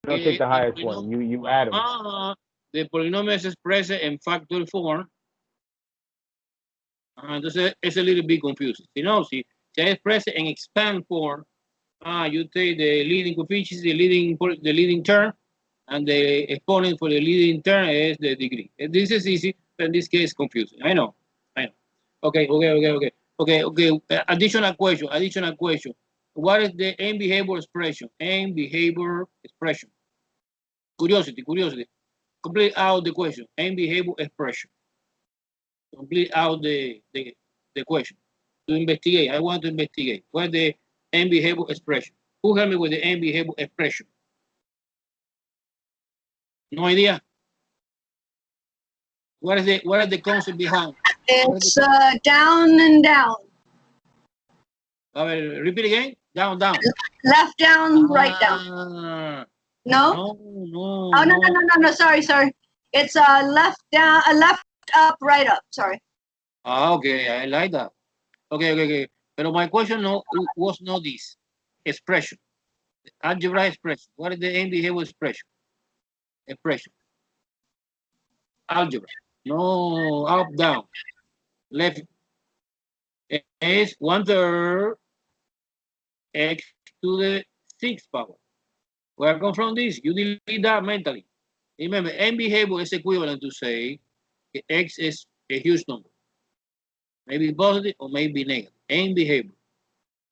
don't take the highest one. You add them. The polynomial is expressed in factorial form. Entonces es a little bit confusing. Si no, si se expresa en expand form, you take the leading coefficient, the leading term, and the exponent for the leading term is the degree. This is easy, but in this case, confusing. I know. Okay. Additional question. What is the end behavior expression? End behavior expression. Curiosity. Complete out the question. End behavior expression. Complete out the question. To investigate. I want to investigate. What is the end behavior expression? Who help me with the end behavior expression? No idea. What is the concept behind? It's down and down. Repeat again. Down. Left down, right down. No. Oh no. Sorry. It's left down, left up, right up. Sorry. Okay, I like that. Okay. But my question was not this expression. The algebra expression. What is the end behavior expression? Algebra. No, up, down. Left is 1/3 x to the 6th power. Where come from this? You delete that mentally. Remember, end behavior is equivalent to say x is a huge number. Maybe positive or maybe negative. End behavior.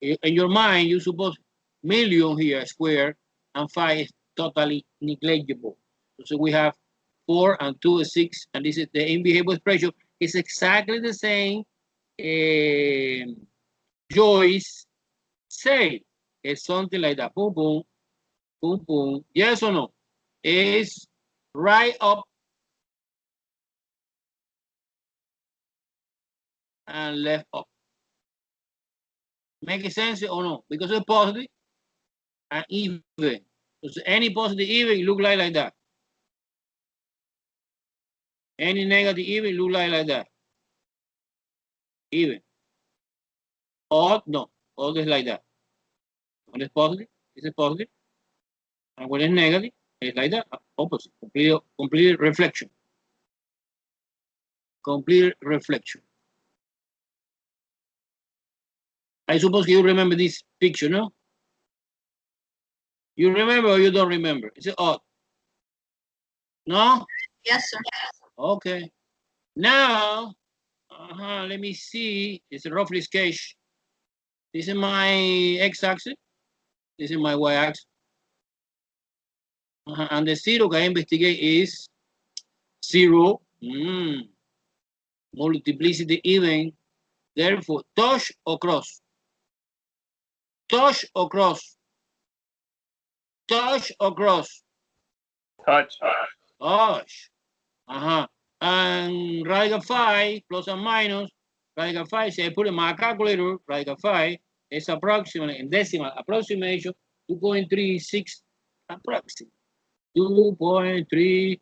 In your mind, you suppose million here square and 5 is totally negligible. So we have 4 and 2 is 6, and this is the end behavior expression. It's exactly the same Joyce said. It's something like that. Boom, boom, boom, boom. Yes or no? It's right up and left up. Make sense or no? Because it's positive and even. So any positive even look like that. Any negative even look like that. Even. Odd, no. Odd is like that. When it's positive, it's positive. And when it's negative, it's like that. Opposite. Complete reflection. Complete reflection. I suppose you remember this picture, no? You remember or you don't remember? Is it odd? No? Yes, sir. Okay. Now, let me see. It's a roughly sketch. This is my x-axis. This is my y-axis. And the zero I investigate is 0. Multiplicity even. Therefore, touch or cross? Touch or cross? Touch or cross? Touch. Touch. And radical 5 plus and minus radical 5. So I put in my calculator, radical 5 is approximately in decimal approximation 2.36 approximately 2.23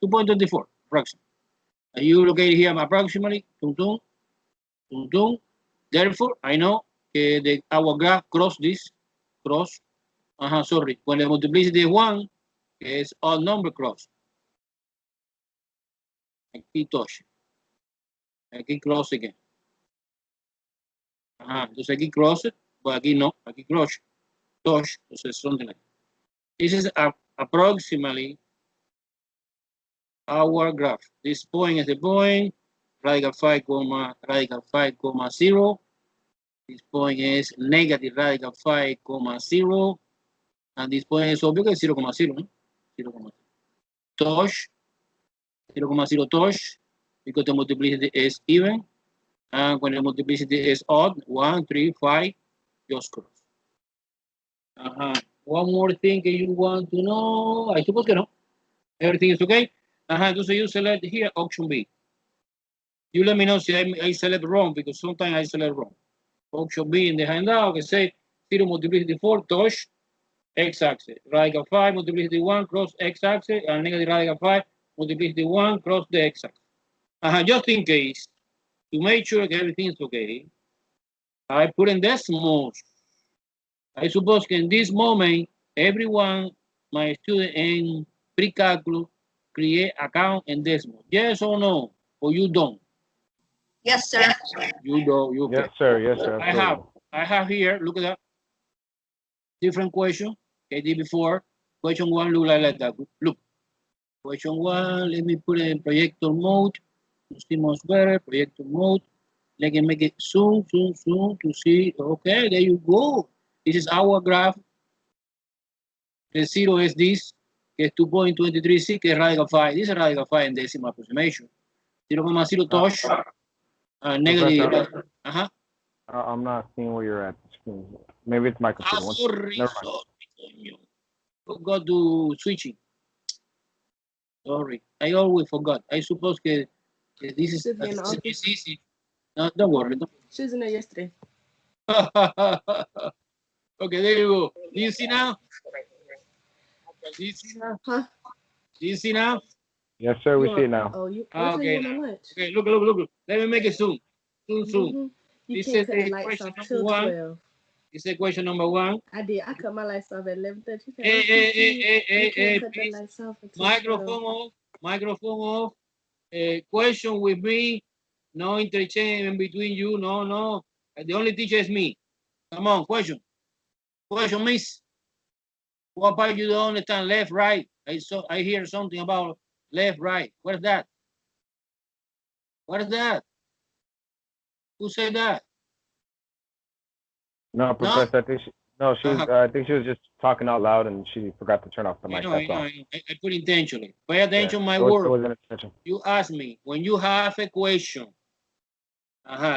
2.24 approximately. And you locate here approximately Therefore, I know our graph cross this. Sorry. When the multiplicity is 1, it's odd number cross. Aquí touch. Aquí cross again. Entonces aquí cross, but aquí no. Aquí cross. Touch. Entonces something like that. This is approximately our graph. This point is the point. Radical 5, radical 5,0. This point is negative radical 5,0. And this point is obvious 0,0. No? 0,0. Touch. 0,0 touch. Because the multiplicity is even. And when the multiplicity is odd, 1, 3, 5, just cross. One more thing that you want to know. I suppose que no. Everything is okay. Entonces you select here option B. You let me know if I select wrong, because sometimes I select wrong. Option B in the handout, que say 0 multiplicity 4, touch, x-axis. Radical 5 multiplicity 1, cross x-axis, and negative radical 5 multiplicity 1, cross the x-axis. Just in case to make sure everything is okay, I put in decimals. I suppose in this moment, everyone, my student in pre-calculus, create account in decimal. Yes or no? Or you don't? Yes, sir. You don't. You Yes, okay? sir. Yes, sir. I have here. Look at that. Different question. I did before. Question one look like that. Look. Question one. Let me put it in projector mode to see much better. Projector mode. Let me make it zoom to see. Okay, there you go. This is our graph. The zero is this, que es 2.236, que es radical 5. This is radical 5 in decimal approximation. 0.0 touch, negative. Professor, Uh-huh. I'm not seeing where you're at. Maybe it's my computer. Sorry. Never mind. Forgot to switching. Sorry. I always forgot. I suppose que this is easy. No, don't worry. She was in there yesterday. Okay, there you go. Do you see now? Do you see now? Huh? Do you see now? Yes, sir. We see it now. Oh, you. Okay. You lunch. Okay, look. Let me make it zoom. Zoom. You This can't is cut the lights off till 12. This is question number 1. I did. I cut my lights off at 11:30. Hey, cut the lights off until microphone off. Question with me. No interchange in between you. No. The only teacher is me. Come on, question, miss. What part you don't understand? Left, right. I hear something about left, right. What is that? What is that? Who said that? No, Professor. I think she was just talking out loud and she forgot to turn off the mic. That's all. I put intentionally. Pay attention, my It word. wasn't attention. You ask me when you have a question.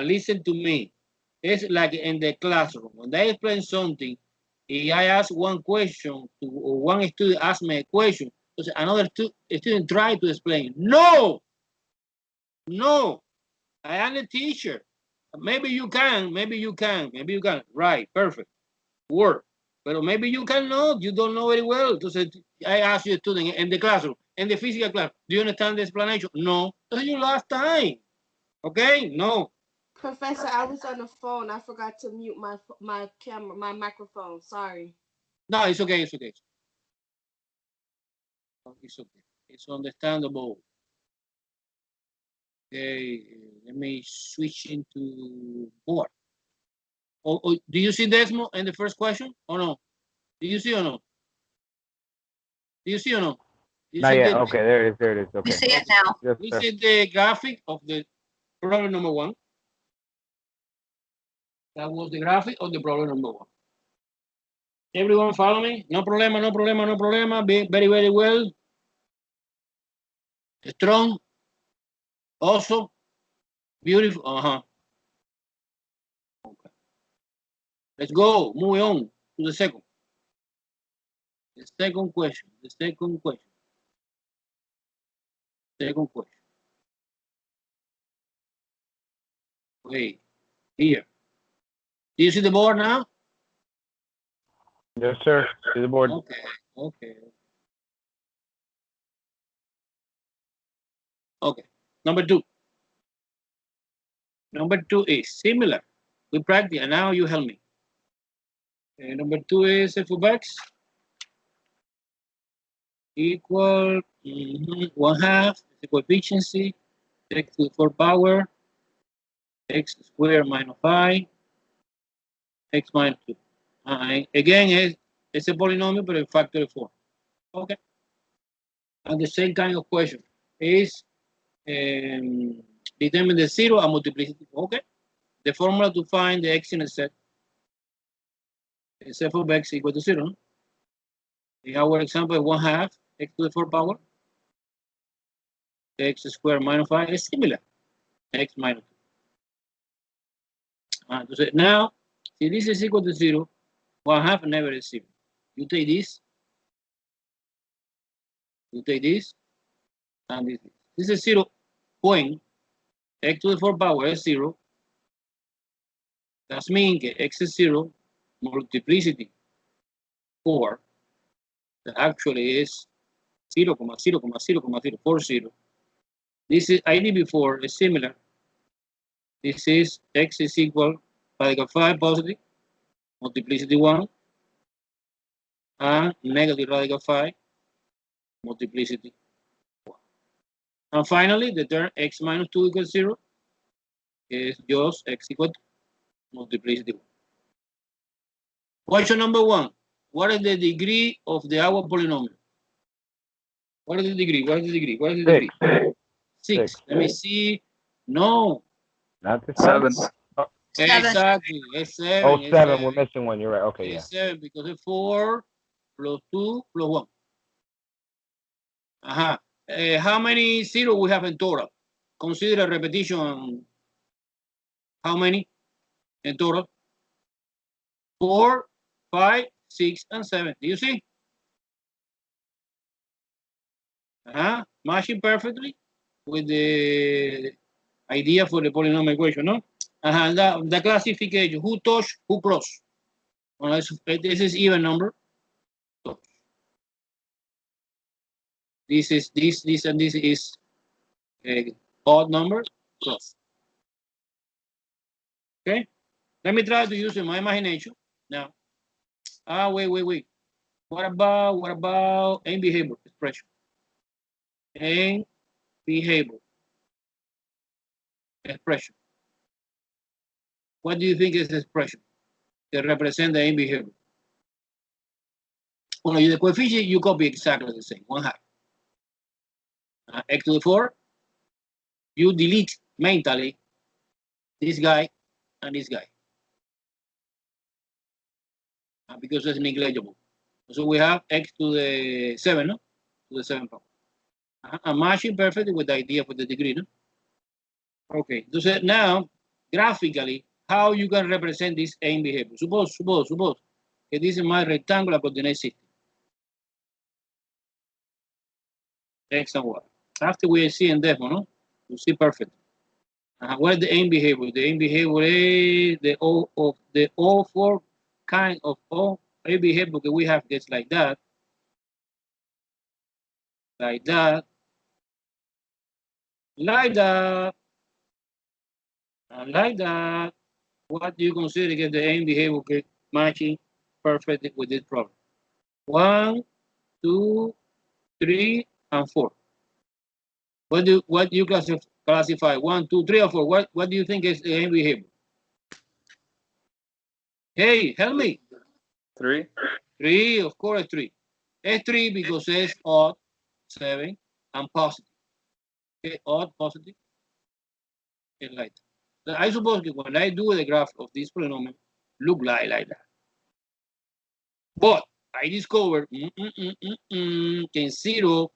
Listen to me. It's like in the classroom. When they explain something, if I ask one question or one student ask me a question, another student try to explain. No, I am the teacher. Maybe you can. Right, perfect. Work. But maybe you cannot. You don't know very well. I ask you a student in the classroom, in the physical class, do you understand the explanation? No. That's your last time. Okay? No. Professor, I was on the phone. I forgot to mute my camera, my microphone. Sorry. No, it's okay. It's okay. It's understandable. Okay, let me switch into board. Oh, do you see decimal in the first question or no? Do you see or no? Not yet. Okay, there it is. Okay. We see it now. This is the graphic of the problem number 1. That was the graphic of the problem number 1. Everyone follow me? No problema. Very, very well. Strong. Also. Beautiful. Okay. Let's go. Moving on to the second. The second question. Wait. Here. Do you see the board now? Yes, sir. See the board. Okay. Number 2. Number 2 is similar. We practice, and now you help me. Number 2 is f of x equal 1/2 the coefficient x to the 4th power x squared minus 5 x minus 2. Again, it's a polynomial, but a factor of 4. Okay. And the same kind of question is determine the zero and multiplicity. Okay. The formula to find the X-intercept is f of x equal to 0. In our example, 1/2 x to the 4th power x squared minus 5 is similar. X minus 2. So now, if this is equal to 0, 1/2 never is 0. You take this, and this. This is 0 point. X to the 4th power is 0. That means x is 0, multiplicity 4, that actually is 0,0,0,040. This is I did before is similar. This is x is equal radical 5 positive, multiplicity 1, and negative radical 5, multiplicity 1. And finally, the term x minus 2 equals 0 is just x equal to multiplicity 1. Question number 1. What is the degree of the our polynomial? What is the degree? What is the degree? What is the degree? 6. Let me see. No. Not the 7. Exactly. It's 7. Oh, It's 7. We're missing one. You're right. Okay, yeah. It's 7 because it's 4 plus 2 plus 1. How many zeros we have in total? Consider a repetition. How many in total? 4, 5, 6, and 7. Do you see? Matching perfectly with the idea for the polynomial equation, no? The classification, who touch, who cross. Unless this is even number. Touch. This is this, and this is odd number, cross. Okay? Let me try to use my imagination now. Wait. What about end behavior expression? End behavior expression. What do you think is the expression that represent the end behavior? Well, the coefficient you copy exactly the same, 1/2. X to the 4. You delete mentally this guy and this guy because it's negligible. So we have x to the 7, no? To the 7 power. I'm matching perfectly with the idea for the degree, no? Okay, so now, graphically, how you can represent this end behavior? Suppose that this is my rectangular coordinate system. X and Y. After we see in demo, no? You see perfect. What is the end behavior? The end behavior is the all four kind of all end behavior that we have gets like that, like that, like that, and like that. What do you consider get the end behavior matching perfectly with this problem? 1, 2, 3, and 4. What do you classify? 1, 2, 3, or 4? What do you think is the end behavior? Hey, help me. 3. 3, of course, 3. It's 3 because it's odd, 7, and positive. Okay, odd, positive, and like that. So I suppose that when I do the graph of this polynomial, look like that. But I discovered in 0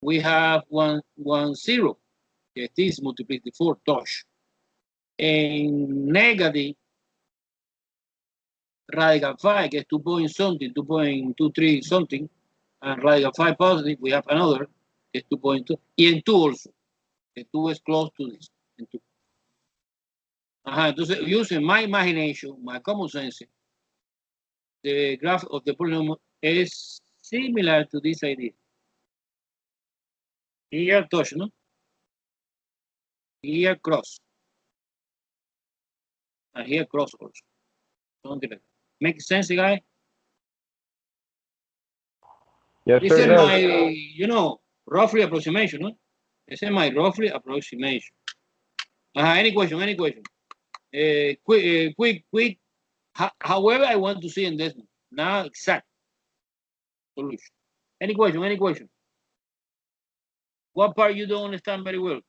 we have 1, 0. That is multiplied 4 touch. And negative radical 5 gets 2 point something, 2.23 something, and radical 5 positive, we have another, it's 2.2, and 2 also. The 2 is close to this. And 2. Entonces, using my imagination, my common sense, the graph of the polynomial is similar to this idea. Here touch, no? Here cross. And here cross also. Something like that. Make sense, guy? Yes, This sir. is my, roughly approximation, no? This is my roughly approximation. Any question? Quick. However, I want to see in this one. Now, exact solution. Any question? What part you don't understand very well?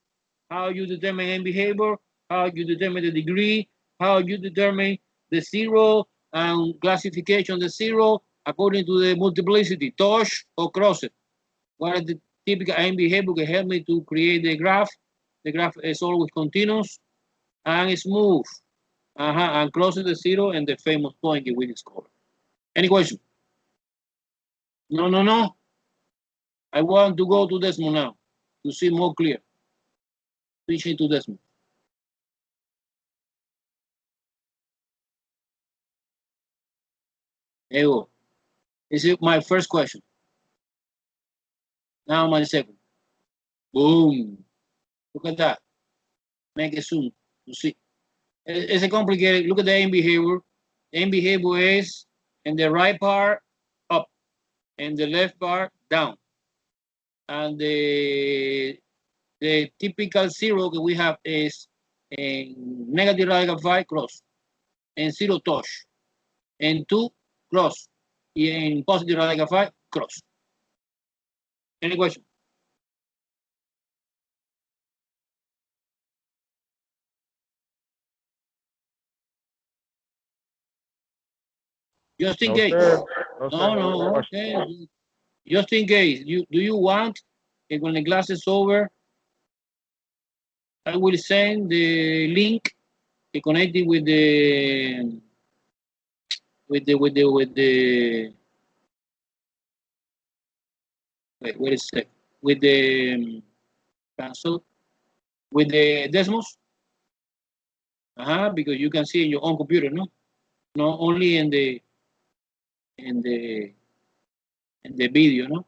How you determine end behavior, how you determine the degree, how you determine the 0 and classification of the 0 according to the multiplicity, touch or cross it. What is the typical end behavior can help me to create the graph? The graph is always continuous and smooth. And crossing the 0 and the famous point that we discovered. Any question? No. I want to go to decimal now to see more clear. Switching to decimal. There you go. This is my first question. Now my second. Boom. Look at that. Make it zoom. You see, it's a complicated. Look at the end behavior. The end behavior is in the right part up, and the left part down, and the typical zero that we have is in negative radical 5 cross, and 0 touch, and 2 cross, and positive radical 5 cross. Any question? Just in No, case. sir. No, sir. No, okay. Just in case. Do you want, when the class is over, I will send the link connected with the wait, wait a sec. With the cancel with the Desmos. Because you can see in your own computer, no? Not only in the in the in the video, no?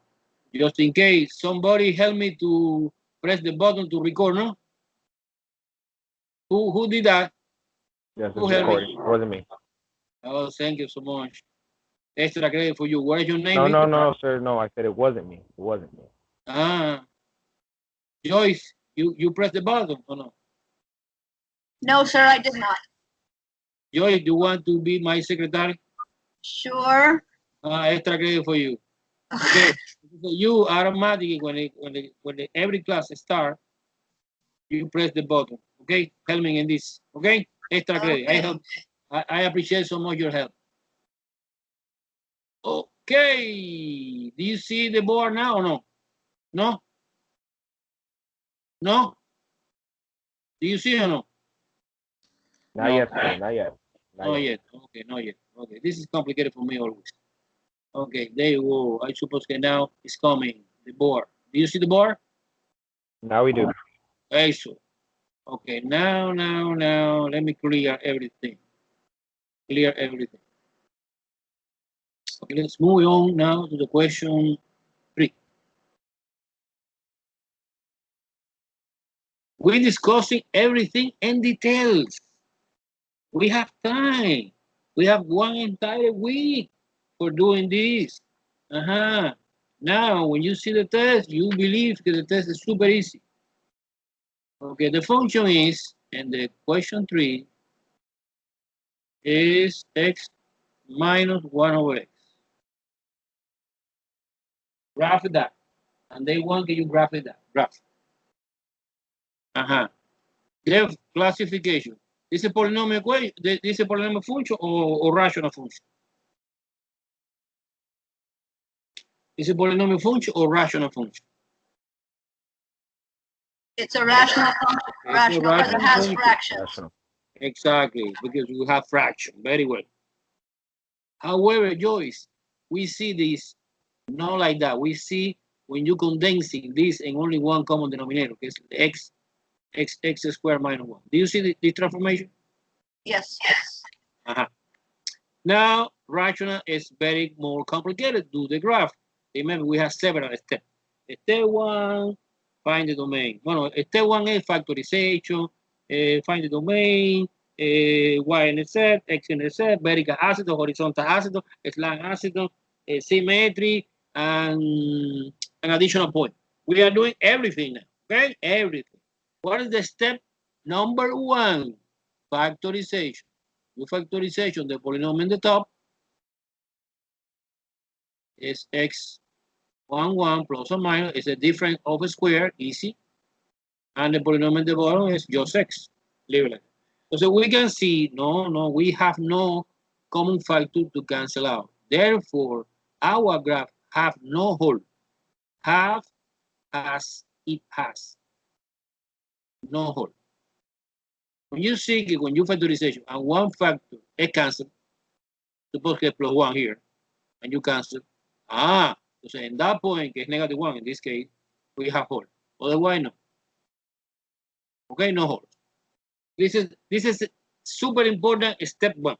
Just in case somebody help me to press the button to record, no? Who did that? Yes, it's Who helped recording. me? It wasn't me. Oh, thank you so much. Extra credit for you. What is your name? No, sir. No, I said it wasn't me. It wasn't me. Joyce, you press the button or no? No, sir, I did not. Joyce, do you want to be my secretary? Sure. Extra credit for you. Okay. So you automatically when every class start, you press the button. Okay, help me in this. Okay, extra credit. Okay. I appreciate so much your help. Okay, do you see the board now or no? No? No? Do you see or no? Not yet, sir. Not yet. Not yet. Okay, not yet. Okay, this is complicated for me always. Okay, there you go. I suppose that now it's coming. The board. Do you see the board? Now we do. Excellent. Okay, now, let me clear everything. Clear everything. Okay, let's move on now to the question 3. We're discussing everything in details. We have time. We have one entire week for doing this. Now, when you see the test, you believe that the test is super easy. Okay, the function is, and the question 3 is x minus 1 over x. Graph that. And they want you graph that. Graph. Their classification. Is a polynomial equation? Is a polynomial function or rational function? Is a polynomial function or rational function? It's a rational function. Rational because it has fractions. Rational. Exactly, because we have fraction. Very well. However, Joyce, we see this not like that. We see when you condensing this in only one common denominator, okay, x squared minus 1. Do you see this transformation? Yes. Now, rational is very more complicated. Do the graph. Remember, we have several steps. Step 1, find the domain. Well, step 1 is factorization, find the domain, Y-Intercept, X-Intercept, vertical asymptote, horizontal asymptote, slant asymptote, symmetry, and an additional point. We are doing everything now, okay? Everything. What is the step number 1? Factorization. With factorization, the polynomial in the top is x11 plus or minus, is a difference of a square, easy. And the polynomial at the bottom is just x, leave it like that. So we can see, no, we have no common factor to cancel out. Therefore, our graph have no hole. Have as it has. No hole. When you see when you factorization and one factor is cancelled, suppose que plus 1 here, and you cancel, so in that point, que es negative 1 in this case, we have hole. Otherwise, no. Okay, no hole. This is super important step 1.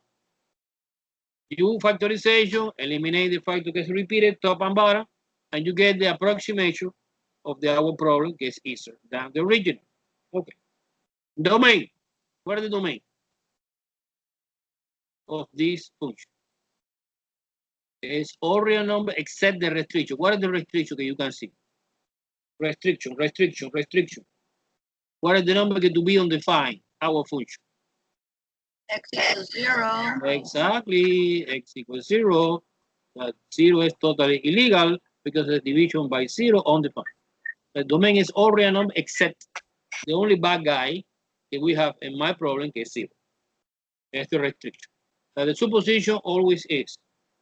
You factorization, eliminate the factor that is repeated top and bottom, and you get the approximation of our problem, que is easier than the original. Okay. Domain. What is the domain of this function? It's all real number except the restriction. What is the restriction that you can see? Restriction, restriction, restriction. What is the number to be undefined? Our function. X equals 0. Exactly, x equals 0. But 0 is totally illegal because it's division by 0 undefined. The domain is all real number except the only bad guy that we have in my problem is 0. That's the restriction. So the supposition always is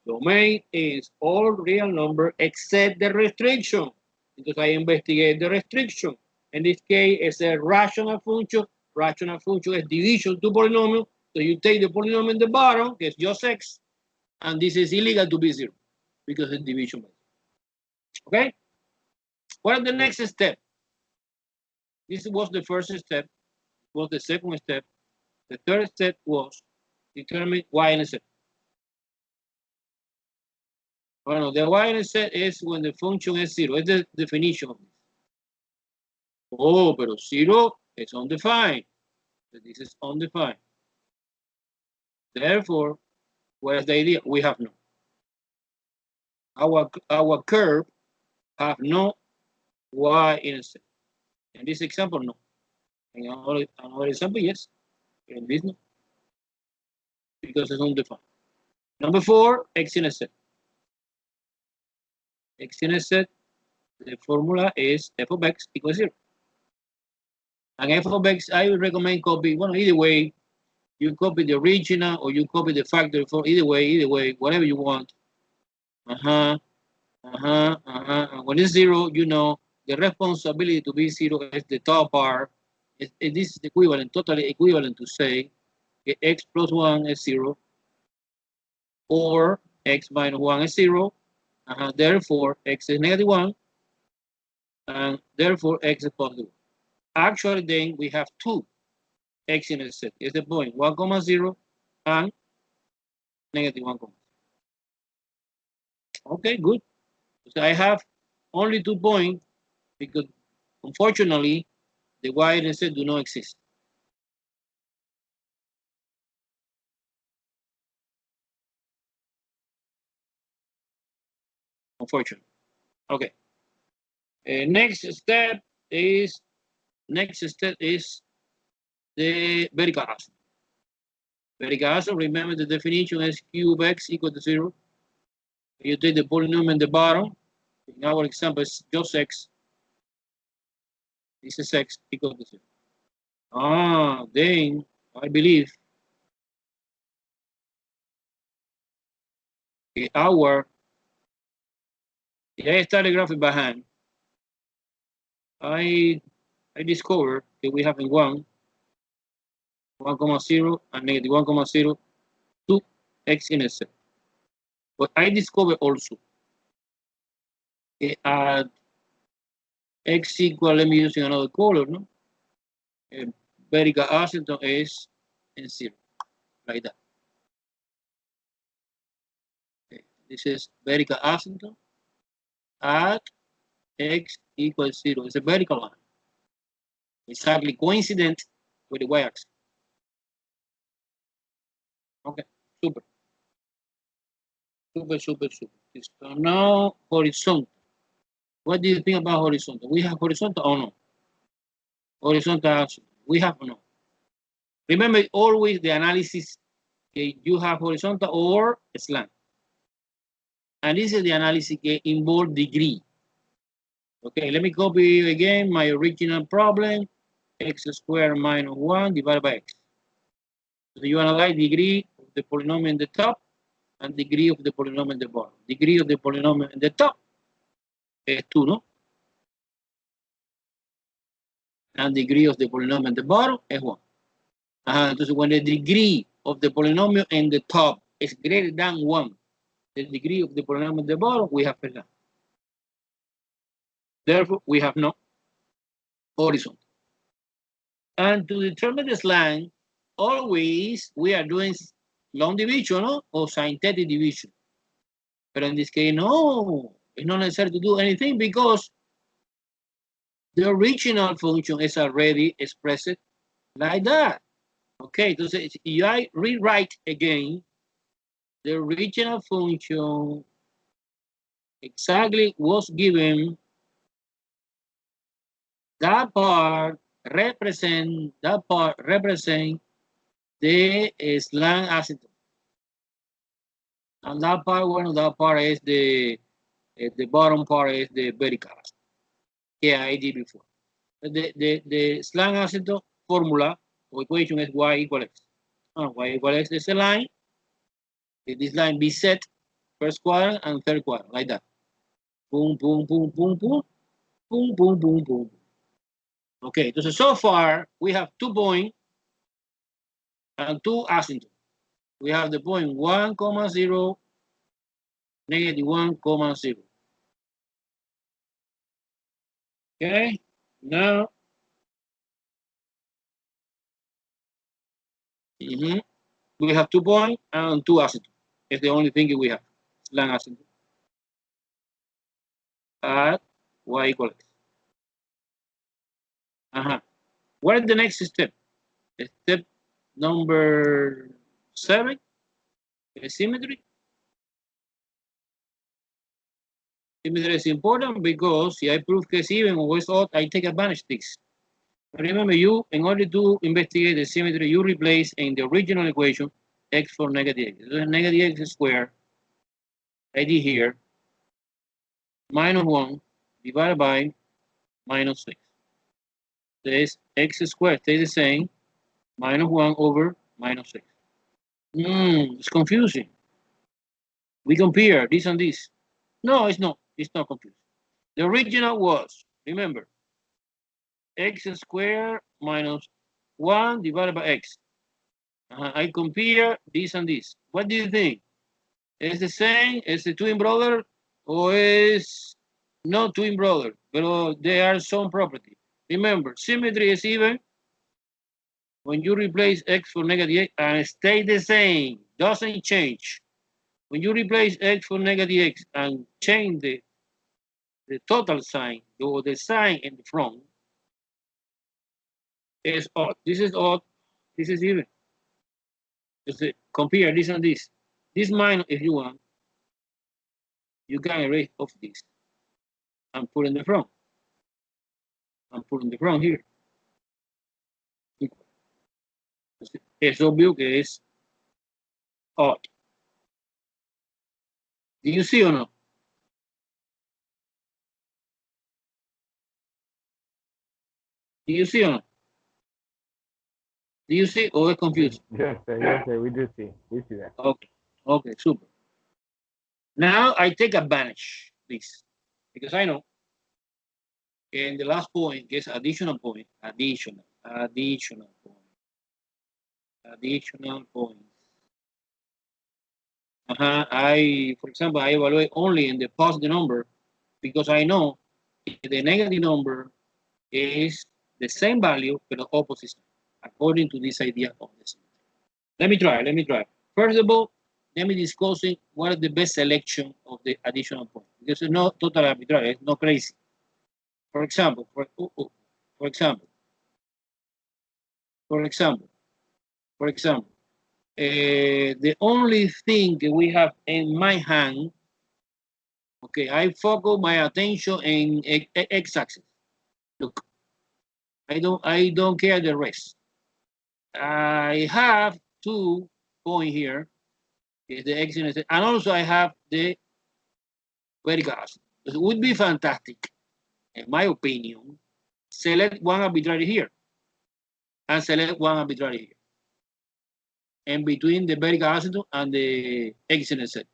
domain is all real number except the restriction, because I investigate the restriction. In this case, it's a rational function. Rational function is division to polynomial. So you take the polynomial in the bottom, it's just x, and this is illegal to be 0 because it's division by 0. Okay? What is the next step? This was the first step, was the second step. The third step was determine Y-Intercept. Well, the Y-Intercept is when the function is 0. It's the definition of this. Oh, pero 0 is undefined. So this is undefined. Therefore, what is the idea? We have no. Our curve have no Y-Intercept. In this example, no. In another example, yes. In this, no. Because it's undefined. Number 4, X-Intercept. X-Intercept, the formula is f of x equals 0. And f of x, I would recommend copy, well, either way, you copy the original or you copy the factor for either way, whatever you want. And when it's 0, you know, the responsibility to be 0 is the top part. This is equivalent, totally equivalent to say x plus 1 is 0 or x minus 1 is 0. Therefore, x is negative 1 and therefore x is positive. Actually, then we have 2 X-Intercept. Is the point 1, 0 and negative 1, 0. Okay, good. So I have only 2 points because unfortunately the Y-Intercept do not exist. Unfortunately. Okay. Next step is the vertical asymptote. Vertical asymptote, remember the definition is cube x equal to 0. You take the polynomial in the bottom. In our example, it's just x. This is x equal to 0. Then I believe I started graphing by hand. I discovered that we have in 1, 1,0 and negative 1,0, 2 X-Intercept. But I discovered also at x equal, let me use another color, no? Vertical asymptote is in 0, like that. Okay. This is vertical asymptote at x equals 0. It's a vertical line. Exactly coincident with the y-axis. Okay, super. Super. So now horizontal. What do you think about horizontal? We have horizontal or no? Horizontal action. We have or no? Remember always the analysis, you have horizontal or slant. And this is the analysis that involves degree. Okay, let me copy again my original problem. X squared minus 1 divided by x. So you analyze degree of the polynomial in the top and degree of the polynomial in the bottom. Degree of the polynomial in the top is 2, no? And degree of the polynomial in the bottom is 1. So when the degree of the polynomial in the top is greater than 1, the degree of the polynomial in the bottom, we have slant. Therefore, we have no horizontal. And to determine the slant, always we are doing long division, no? Or synthetic division. But in this case, no, it's not necessary to do anything because the original function is already expressed like that. Okay, entonces, si I rewrite again the original function exactly was given, that part represent the slang asymptote. And that part, bueno, that part is the bottom part is the vertical asymptote. Yeah, I did before. The slang asymptote formula or equation is y equal x. Y equal x is a line. This line be set first quadrant and third quadrant, like that. Boom, boom, boom, boom, boom, boom, boom, boom, boom. Okay, so far we have 2 points and 2 asymptotes. We have the point 1, 0, negative 1, 0. Okay, now we have 2 points and 2 asymptotes. It's the only thing we have. Slang asymptote at y equals x. What is the next step? Step number 7, symmetry. Symmetry is important because if I prove que es even or it's odd, I take advantage of this. Remember, you, in order to investigate the symmetry, you replace in the original equation x for negative x. So negative x squared, I did here, minus 1 divided by minus 6. This x squared stays the same, minus 1 over minus 6. It's confusing. We compare this and this. No, it's not. It's not confusing. The original was, remember, x squared minus 1 divided by x. I compare this and this. What do you think? Is the same? Is the twin brother? Or is not twin brother? But they are some property. Remember, symmetry is even when you replace x for negative x and stay the same, doesn't change. When you replace x for negative x and change the total sign or the sign in the front, is odd. This is odd. This is even. Just compare this and this. This minus, if you want, you can erase off this and put in the front. And put in the front here. Es obvio que es odd. Do you see or no? Do you see or no? Do you see or is confused? Yes, sir, we do see. We see that. Okay, super. Now I take advantage of this because I know in the last point is additional point, additional point. For example, I evaluate only in the positive number because I know the negative number is the same value but the opposite according to this idea of the symmetry. Let me try. First of all, let me discuss what is the best selection of the additional point. Because it's not totally arbitrary, it's not crazy. For example, the only thing that we have in my hand, okay, I focus my attention in x-axis. Look, I don't care the rest. I have 2 points here, is the x-intercept, and also I have the vertical axis. It would be fantastic, in my opinion, select one arbitrary here and select one arbitrary here. And between the vertical axis and the x-intercept.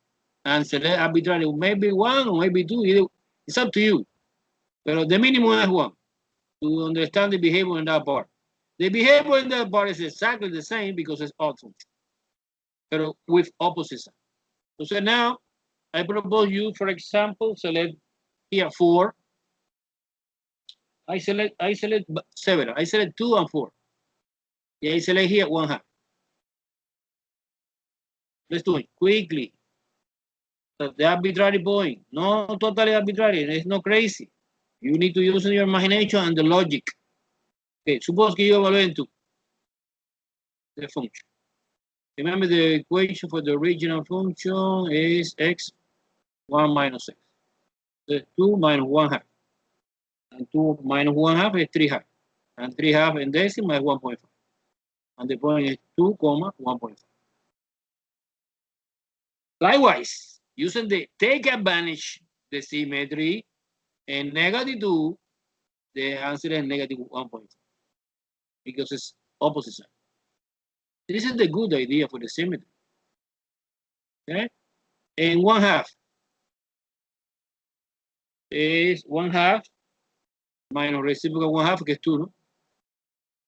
And select arbitrary, maybe 1 or maybe 2. It's up to you. But the minimum is 1 to understand the behavior in that part. The behavior in that part is exactly the same because it's odd function, but with opposite sign. So now I propose you, for example, select here 4. I select several. I select 2 and 4. Yeah, I select here 1/2. Let's do it quickly. So the arbitrary point, no totally arbitrary, it's not crazy. You need to use your imagination and the logic. Okay, suppose que yo evalúe en 2. the function. Remember the equation for the original function is x1 minus x. The 2 minus 1 half. And 2 minus 1 half is 3 half. And 3 half in decimal is 1.5. And the point is 2, 1.5. Likewise, using the take advantage the symmetry and -2, the answer is -1.5 because it's opposite side. This is the good idea for the symmetry. Okay? And 1 half is 1 half minus reciprocal 1 half, que es 2, ¿no?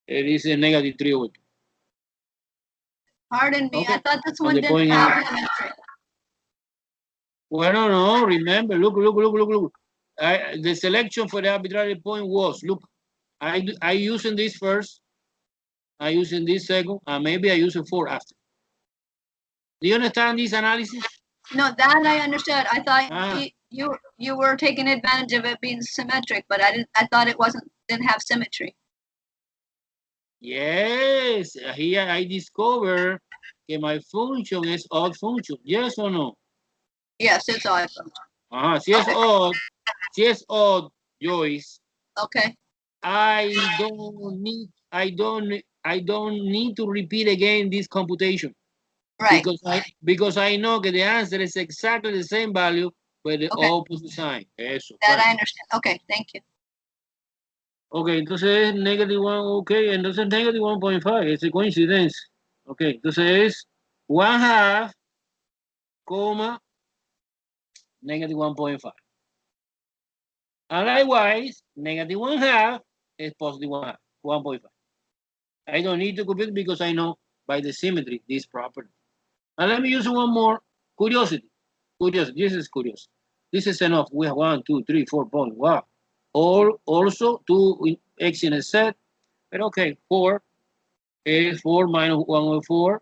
It is a -3 over 2. Pardon me, Okay. I thought this And one the didn't point have is, symmetry. well, no, remember, look. The selection for the arbitrary point was, look, I using this first, I using this second, and maybe I use 4 after. Do you understand this analysis? No, that I understood. I thought you were taking advantage of it being symmetric, but I thought it didn't have symmetry. Yes, here I discover that my function is odd function. Yes or no? Yes, it's odd function. Si es odd, Joyce. Okay. I don't need to repeat again this computation. Right. Because I know that the answer is exactly the same value, but the opposite sign. Eso. That I understand. Okay, thank you. Okay, entonces -1, okay, entonces -1.5, es coincidencia. Okay, entonces es 1 half, -1.5. And likewise, -1 half is positive 1 half, 1.5. I don't need to compute because I know by the symmetry this property. And let me use one more curiosity. This is curious. This is enough. We have 1, 2, 3, 4 points. Wow. Also 2 x in a set. But okay, 4 is 4 minus 1 over 4.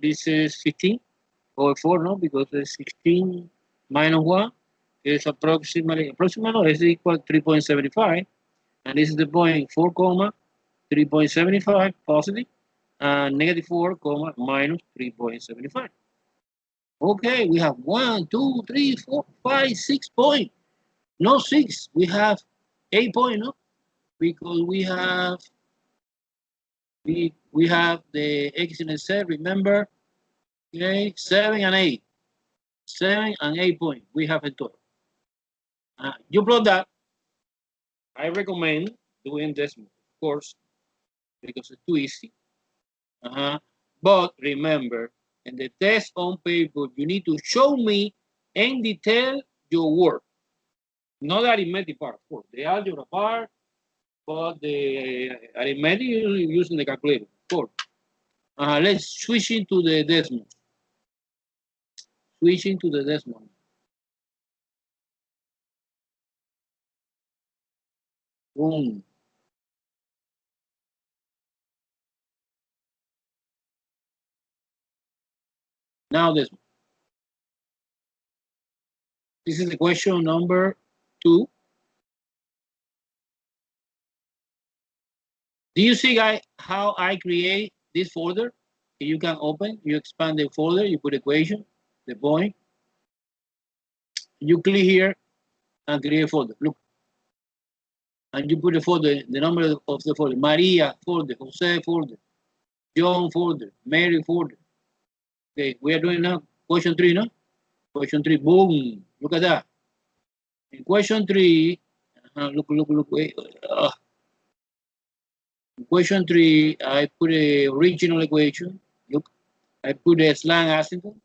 This is 15 over 4, no? Because it's 16 minus 1 is approximately is equal to 3.75. And this is the point 4, 3.75 positive. And -4, minus 3.75. Okay, we have 1, 2, 3, 4, 5, 6 points. No 6, we have 8 points, no? Because we have the x in a set, remember? Okay, 7 and 8. 7 and 8 points we have in total. You plot that. I recommend doing this, of course, because it's too easy. But remember, in the test on paper, you need to show me in detail your work. Not the arithmetic part, of course, the algebra part, but the arithmetic using the calculator, of course. Let's switch into the decimal. Switching to the decimal. Boom. Now this one. This is the question number 2. Do you see, guys, how I create this folder? You can open, you expand the folder, you put equation, the point. You click here and create a folder. Look. And you put the folder, the number of the folder. Maria folder, Jose folder, John folder, Mary folder. Okay, we are doing now question 3, no? Question 3, boom. Look at that. In question 3, look, wait. In question 3, I put a original equation. Look, I put a slant asymptote.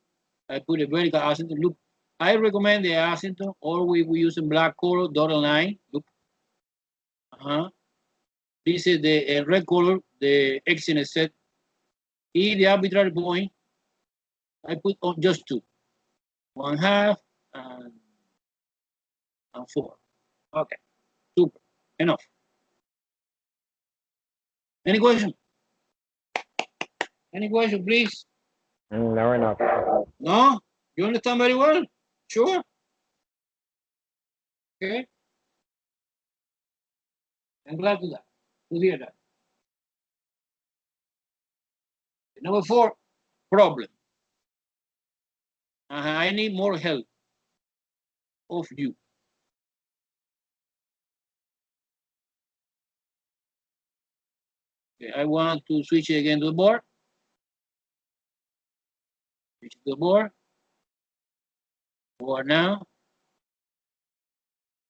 I put a vertical asymptote. Look, I recommend the asymptote, or we use in black color, dotted line. Look. This is the red color, the x in a set. E, the arbitrary point, I put on just 2. 1 half and 4. Okay, super, enough. Any question? Any question, please? No, enough. No? You understand very well? Sure? Okay. I'm glad to hear that. Number 4, problem. I need more help of you. Okay, I want to switch again to the board. Switch to the board. Board now.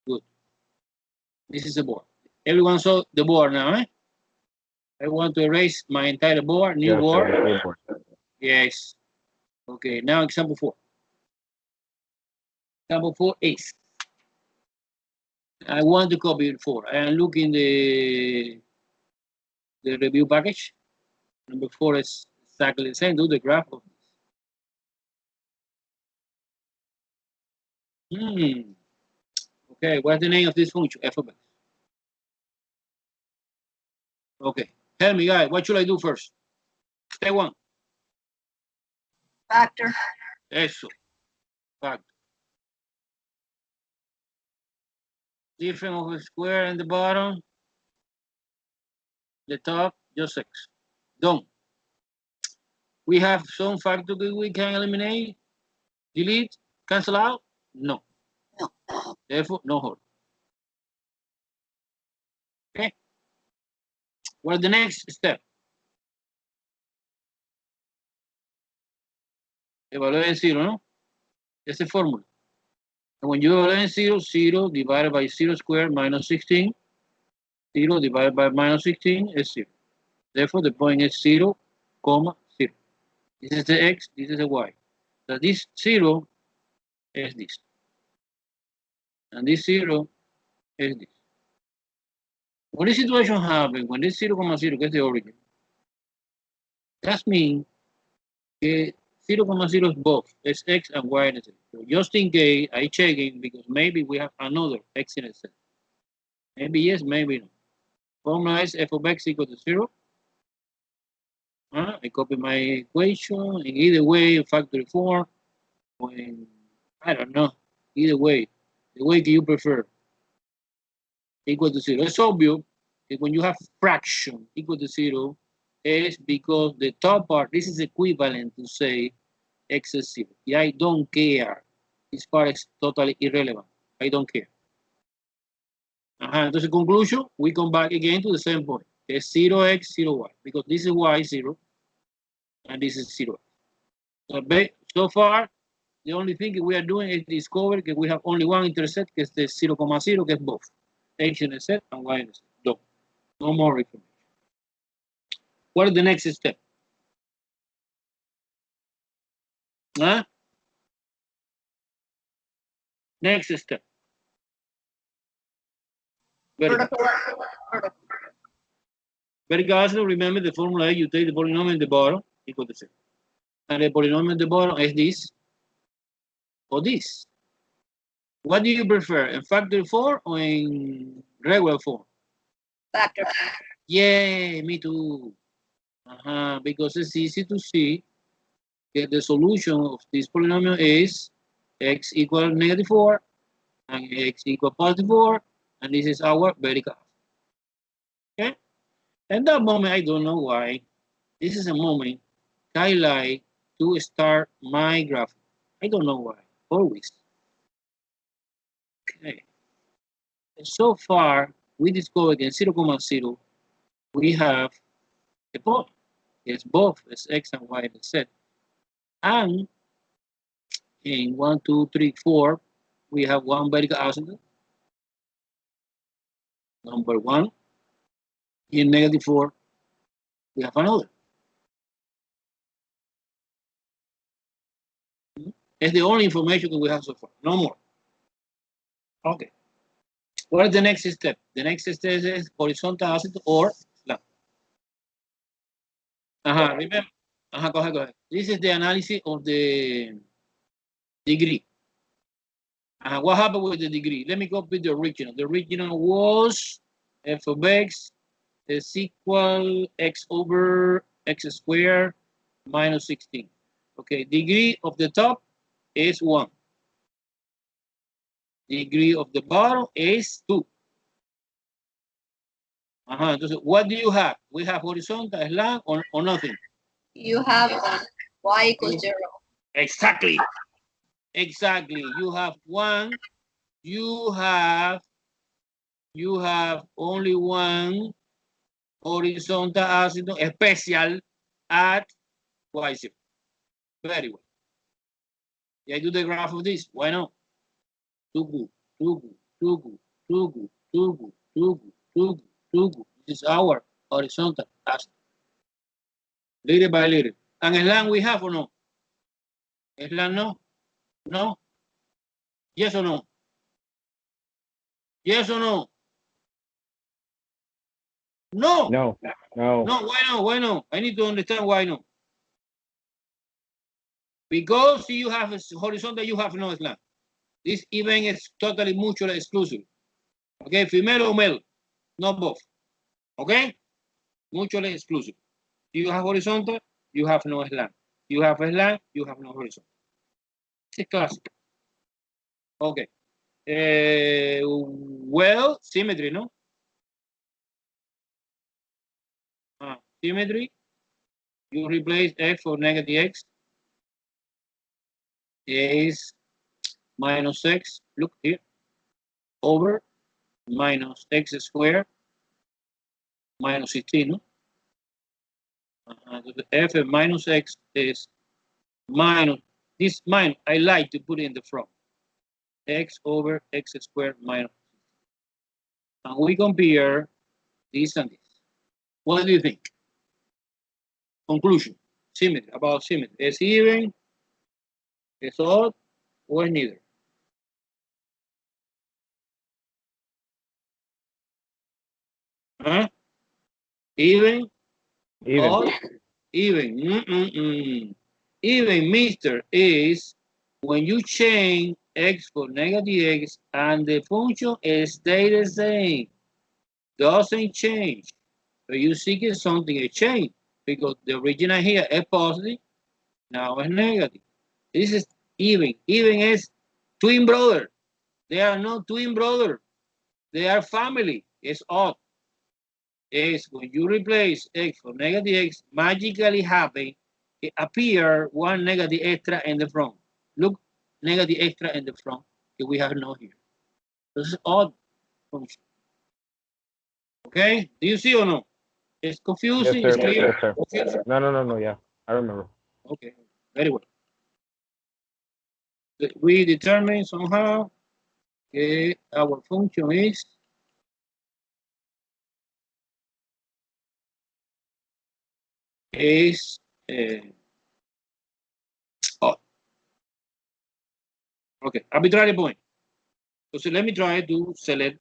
Good. This is the board. Everyone saw the board now, eh? I want to erase my entire board, new board. Yes. Okay, now example 4. Example 4 is, I want to copy it 4. I am looking the review package. Number 4 is exactly the same. Do the graph of this. Okay, what's the name of this function? F of x. Okay, tell me, guys, what should I do first? Step 1. Factor. Eso. Factor. Difference of a square in the bottom. The top, just x. Done. We have some factor that we can eliminate, delete, cancel out? No. No. Therefore, no hold. Okay. What is the next step? Evaluate en 0, ¿no? Esa es fórmula. And when you evaluate in 0, 0 divided by 0 squared minus 16, 0 divided by minus 16 is 0. Therefore, the point is 0, comma 0. This is the x, this is the y. So this 0 is this. And this 0 is this. When this situation happens, when this 0, 0 gets the origin, that means that 0, 0 is both, it's x and y in a set. So just in case, I check it because maybe we have another x in a set. Maybe yes, maybe no. Formula is f of x equal to 0. I copy my equation in either way, factory form, or in, I don't know, either way, the way you prefer, equal to 0. It's obvious that when you have fraction equal to 0, is because the top part, this is equivalent to say x is 0. Yeah, I don't care. This part is totally irrelevant. I don't care. Entonces, conclusion, we come back again to the same point. It's 0x, 0y, because this is y, 0, and this is 0. So far, the only thing we are doing is discover that we have only one intercept, que es the 0, 0, que es both x-intercept and y-intercept. No more information. What is the next step? Next step. Vertical. Vertical, remember the formula is you take the polynomial in the bottom equal to 0. And the polynomial in the bottom is this or this. What do you prefer, in factor form or in regular form? Factor. Yeah, me too. Because it's easy to see that the solution of this polynomial is x equal -4 and x equal +4, and this is our vertical. Okay? At that moment, I don't know why. This is a moment I like to start my graph. I don't know why. Always. Okay. So far, we discovered in 0, 0, we have a point. It's both it's x and y in the set. And in 1, 2, 3, 4, we have one vertical asymptote. Number 1. In -4, we have another. It's the only information that we have so far. No more. Okay. What is the next step? The next step is horizontal asymptote or slant. Remember. Go ahead. This is the analysis of the degree. What happened with the degree? Let me copy the original. The original was f of x is equal x over x squared minus 16. Okay, degree of the top is 1. Degree of the bottom is 2. Entonces, what do you have? We have horizontal, slant, or nothing? You have y equals 0. Exactly. Exactly. You have 1. You have only one horizontal asymptote special at y0. Very well. Yeah, I do the graph of this. Why not? Too good, too good, too good, too good, too good, too good, too good, too good. This is our horizontal asymptote. Little by little. And slang we have or no? Slang no? No? Yes or no? Yes or no? No. No. No. No, why no? Why no? I need to understand why no. Because you have a horizontal, you have no slant. This event is totally mutually exclusive. Okay, female or male, not both. Okay, mutually exclusive. You have horizontal, you have no slant. You have a slant, you have no horizontal. It's classic. Okay. Well, symmetry, no? Symmetry. You replace x for negative x is minus x. Look here. Over minus x squared minus 16. No? The f of minus x is minus, this minus, I like to put it in the front. X over x squared minus. And we compare this and this. What do you think? Conclusion. Symmetry, about symmetry. Is even, is odd, or neither? Huh? Even? Even. Odd? Even. Even, mister, is when you change x for negative x and the function stays the same. Doesn't change. So you seek something a change because the original here is positive, now it's negative. This is even. Even is twin brother. They are not twin brother. They are family. It's odd. Is when you replace x for negative x, magically happen, it appear one negative extra in the front. Look, negative extra in the front that we have no here. This is odd function. Okay, do you see or no? It's confusing, Yes, it's sir. clear. Yes, sir. Confusing. No. Yeah, I remember. Okay, very well. We determine somehow our function is odd. Okay, arbitrary point. So let me try to select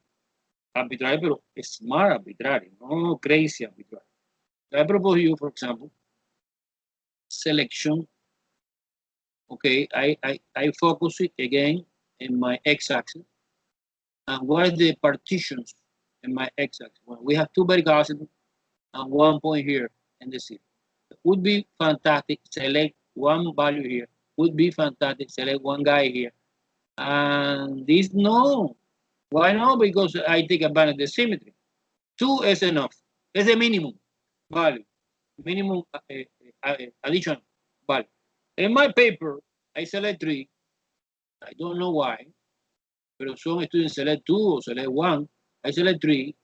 arbitrary, pero smart arbitrary, no crazy arbitrary. I propose you, for example, selection. Okay, I focus it again in my x-axis. And what are the partitions in my x-axis? Well, we have two vertical and 1 point here in the center. It would be fantastic, select one value here. Would be fantastic, select one guy here. And this, no. Why not? Because I take advantage of the symmetry. 2 is enough. It's the minimum value. Minimum additional value. In my paper, I select 3. I don't know why. Pero some students select 2 or select 1. I select 3.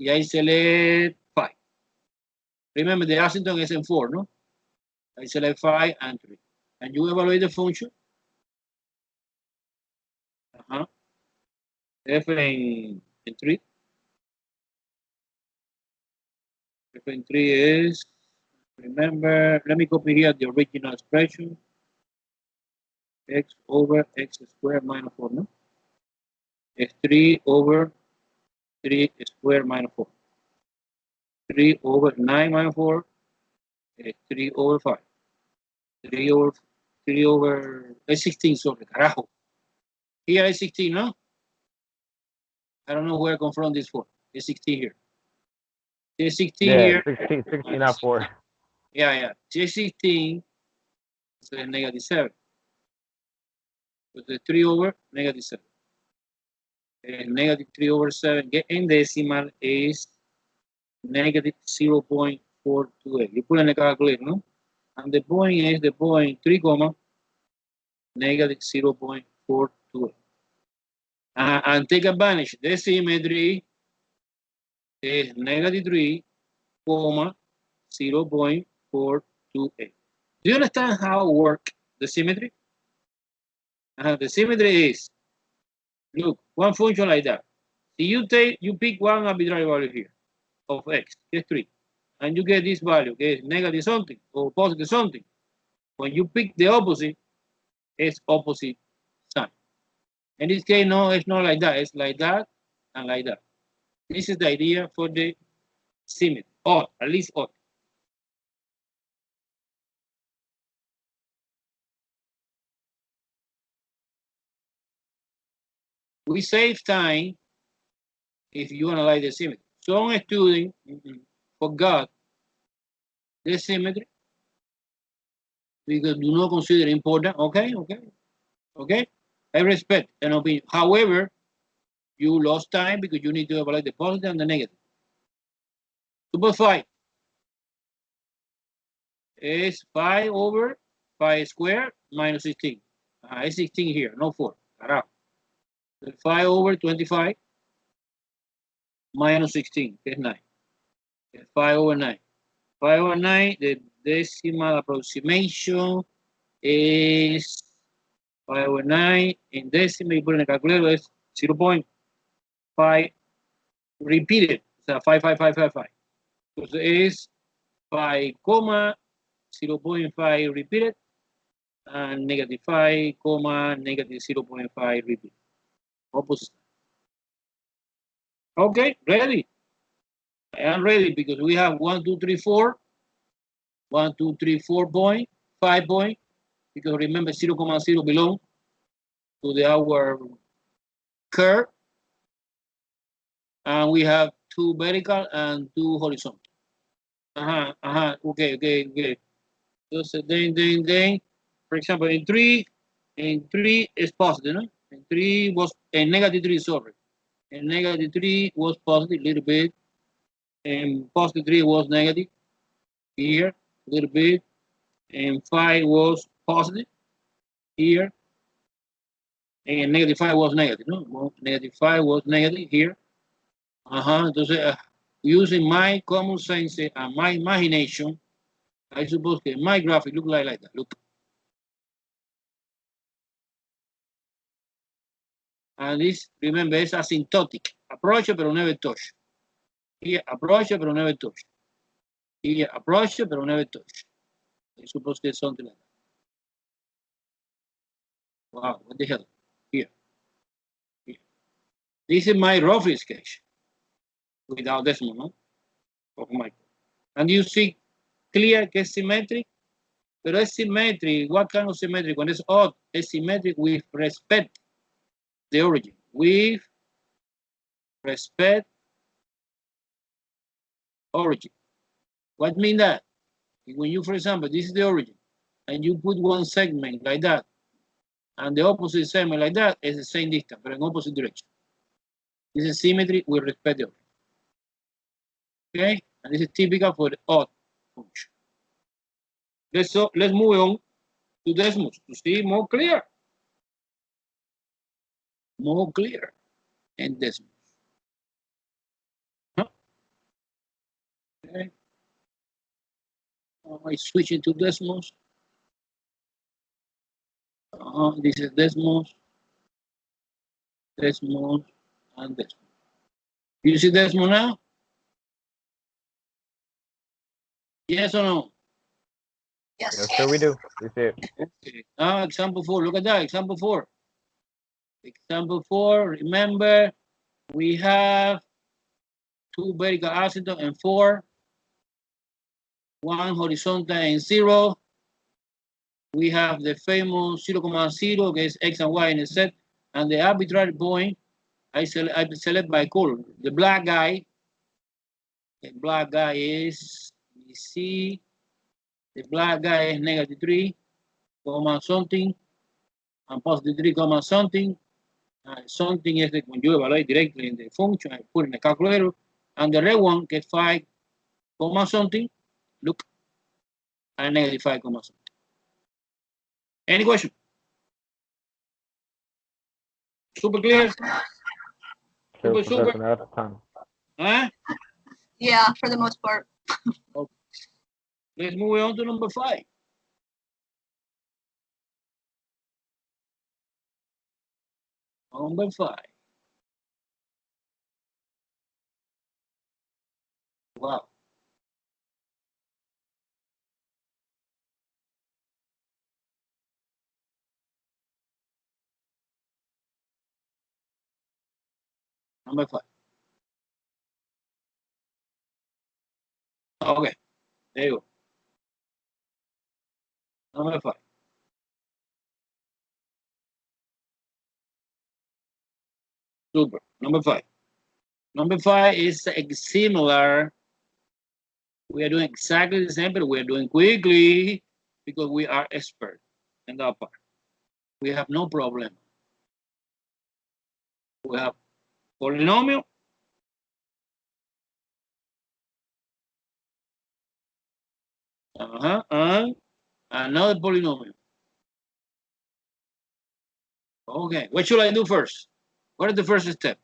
Y I select 5. Remember, the asymptote is in 4, no? I select 5 and 3. And you evaluate the function. F in 3. F in 3 is, remember, let me copy here the original expression. X over x squared minus 4, no? It's 3 over 3 squared minus 4. 3 over 9 minus 4 is 3 over 5. 3 over 16, sorry, carajo. Here is 16, no? I don't know where I come from this for. It's 16 here. It's 16 Yeah, here. 16 not 4. Yeah. It's 16, so it's negative 7. So the 3 over negative 7. Negative 3 over 7, get in decimal is negative 0.428. You put in the calculator, no? And the point is the point 3 comma negative 0.428. And take advantage. The symmetry is negative 3 comma 0.428. Do you understand how it works, the symmetry? The symmetry is, look, one function like that. If you pick one arbitrary value here of x, is 3, and you get this value, is negative something or positive something. When you pick the opposite, it's opposite sign. In this case, no, it's not like that. It's like that and like that. This is the idea for the symmetry, odd, at least odd. We save time if you analyze the symmetry. Some students forgot the symmetry because do not consider important. Okay. I respect an opinion. However, you lost time because you need to evaluate the positive and the negative. Suppose 5 is 5 over 5 squared minus 16. It's 16 here, no 4. 5 over 25 minus 16 is 9. 5 over 9. 5 over 9, the decimal approximation is 5 over 9. In decimal, you put in the calculator, is 0.5 repeated. So 5. So it is 5 comma 0.5 repeated and negative 5 comma negative 0.5 repeated. Opposite. Okay, ready? I am ready because we have 1, 2, 3, 4. 1, 2, 3, 4 point, 5 point, because remember 0.0 belongs to our curve. And we have 2 vertical and 2 horizontal. Okay. So then, for example, in 3 is positive, no? In 3 was a negative 3, sorry. And negative 3 was positive a little bit. And positive 3 was negative here a little bit. And 5 was positive here. And negative 5 was negative, no? Well, negative 5 was negative here. Entonces, using my common sense and my imagination, I suppose that my graphic look like that. Look. And this, remember, it's asymptotic. Approach, pero never touch. Here, approach, pero never touch. Here, approach, pero never touch. I suppose that something like that. Wow, what the hell? Here. This is my rough sketch without decimal, no? Of my. And you see clear que es symmetric, pero es symmetric. What kind of symmetric? When it's odd, it's symmetric with respect the origin. With respect origin. What mean that? When you, for example, this is the origin, and you put one segment like that, and the opposite segment like that, is the same distance, but in opposite direction. This is symmetry with respect to origin. Okay, and this is typical for the odd function. Let's move on to Desmos to see more clear. More clear in Desmos. Okay. I switch it to Desmos. This is Desmos, and Desmos. You see Desmos now? Yes or no? Yes, sir, we do. We see it. Okay. Example 4. Look at that. Example 4. Example 4. Remember, we have 2 vertical asymptote and 4. 1 horizontal and 0. We have the famous 0.0, that is x and y in a set, and the arbitrary point I select by color. The black guy. The black guy is, let me see. The black guy is negative 3, comma something, and positive 3, comma something. Something is that when you evaluate directly in the function, I put in the calculator. And the red one gets 5, comma something. Look. and negative 5, something. Any question? Super clear? Clear, Super. Professor, now at time. Huh? Yeah, for the most part. Okay. Let's move on to number 5. Number 5. Wow. Number 5. Okay, there you go. Number 5. Super. Number 5. Number 5 is similar. We are doing exactly the same, but we are doing quickly because we are expert in that part. We have no problem. We have polynomial. And another polynomial. Okay, what should I do first? What is the first step?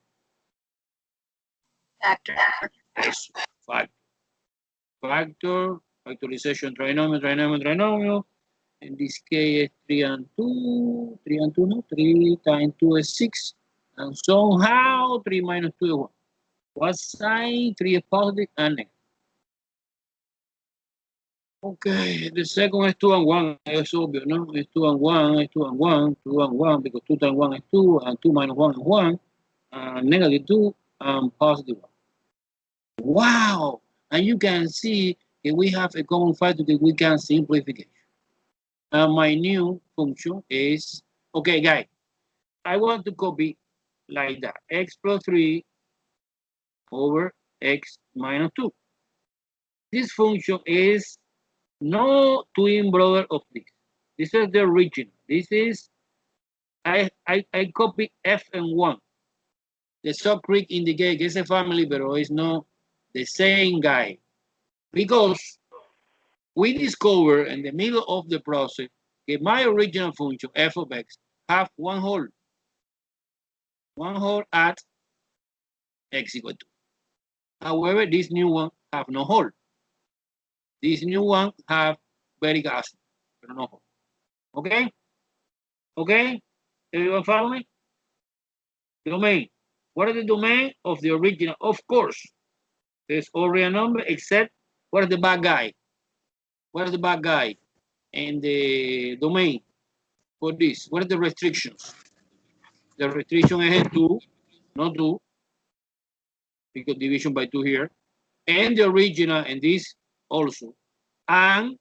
Factor. Yes, factor, factorization, trinomial. In this case, 3 and 2, 3 and 2, no, 3 times 2 is 6. And somehow 3 minus 2 is 1. What sign? 3 is positive and negative. Okay, the second is 2 and 1. It's obvious, no? It's 2 and 1, it's 2 and 1, 2 and 1, because 2 times 1 is 2, and 2 minus 1 is 1, and negative 2, and positive 1. Wow! And you can see that we have a common factor that we can simplify. And my new function is, okay, guys, I want to copy like that, x plus 3 over x minus 2. This function is no twin brother of this. This is the original. This is, I copy f and 1. The subgroup indicates it's a family, but it's not the same guy. Because we discover in the middle of the process that my original function, f of x, have one hole at x equal to. However, this new one have no hole. This new one have very gas, but no hole. Okay? Okay? Everyone follow me? Domain. What is the domain of the original? Of course, there's all real number except what is the bad guy? What is the bad guy in the domain for this? What are the restrictions? The restriction is 2, not 2, because division by 2 here, and the original and this also, and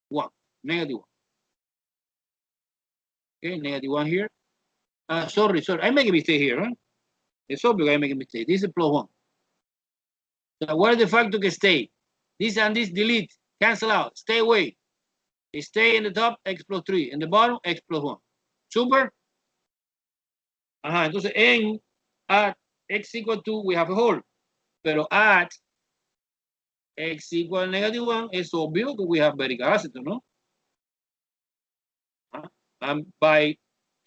1, negative 1. Okay, negative 1 here. Sorry, I make a mistake here, huh? It's obvious I make a mistake. This is plus 1. So where the factor can stay? This and this delete, cancel out, stay away. Stay in the top, x plus 3. In the bottom, x plus 1. Super? Entonces at x equal to, we have a hole. Pero at x equal negative 1, es obvio que we have verified asymptote, no? And by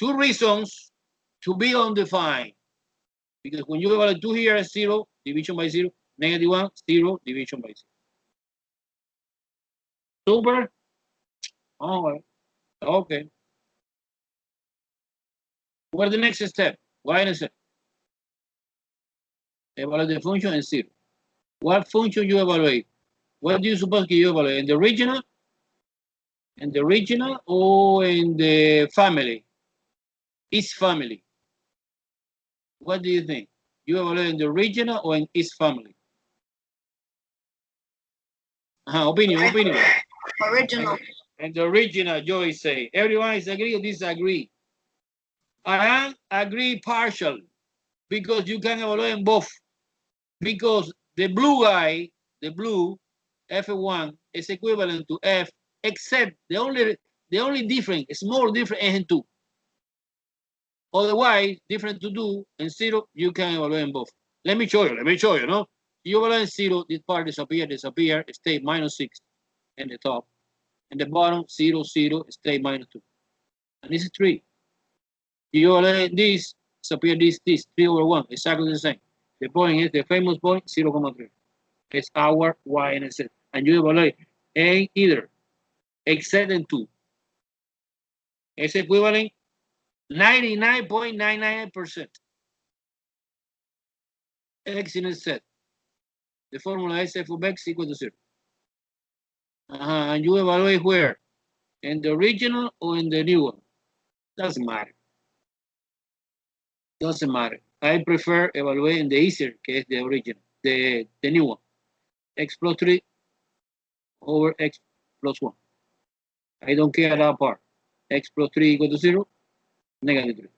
2 reasons to be undefined. Because when you evaluate 2 here, 0, division by 0, negative 1, 0, division by 0. Super? All right. Okay. What's the next step? Y-Intercept. Evaluate the function and 0. What function you evaluate? What do you suppose you evaluate? In the original? In the original or in the family? Each family. What do you think? You evaluate in the original or in each family? Opinion. Original. And the original, Joy say. Everyone is agree or disagree? I agree partial because you can evaluate in both. Because the blue guy, the blue F1 is equivalent to F, except the only difference, small difference is in 2. Otherwise, different to do in 0, you can evaluate in both. Let me show you, no? You evaluate in 0, this part disappear, stay minus 6. and the top. And the bottom, 0, 0, stay minus 2. And this is 3. You let this, disappear this, 3 over 1, exactly the same. The point is the famous point, 0,3. It's our Y-Intercept. And you evaluate A either except in 2. It's equivalent 99.99%. X-Intercept. The formula is f of x equal to 0. And you evaluate where? In the original or in the new one? Doesn't matter. Doesn't matter. I prefer evaluating the easier case, the original, the new one. X plus 3 over x plus 1. I don't care that part. X plus 3 equal to 0, negative 3.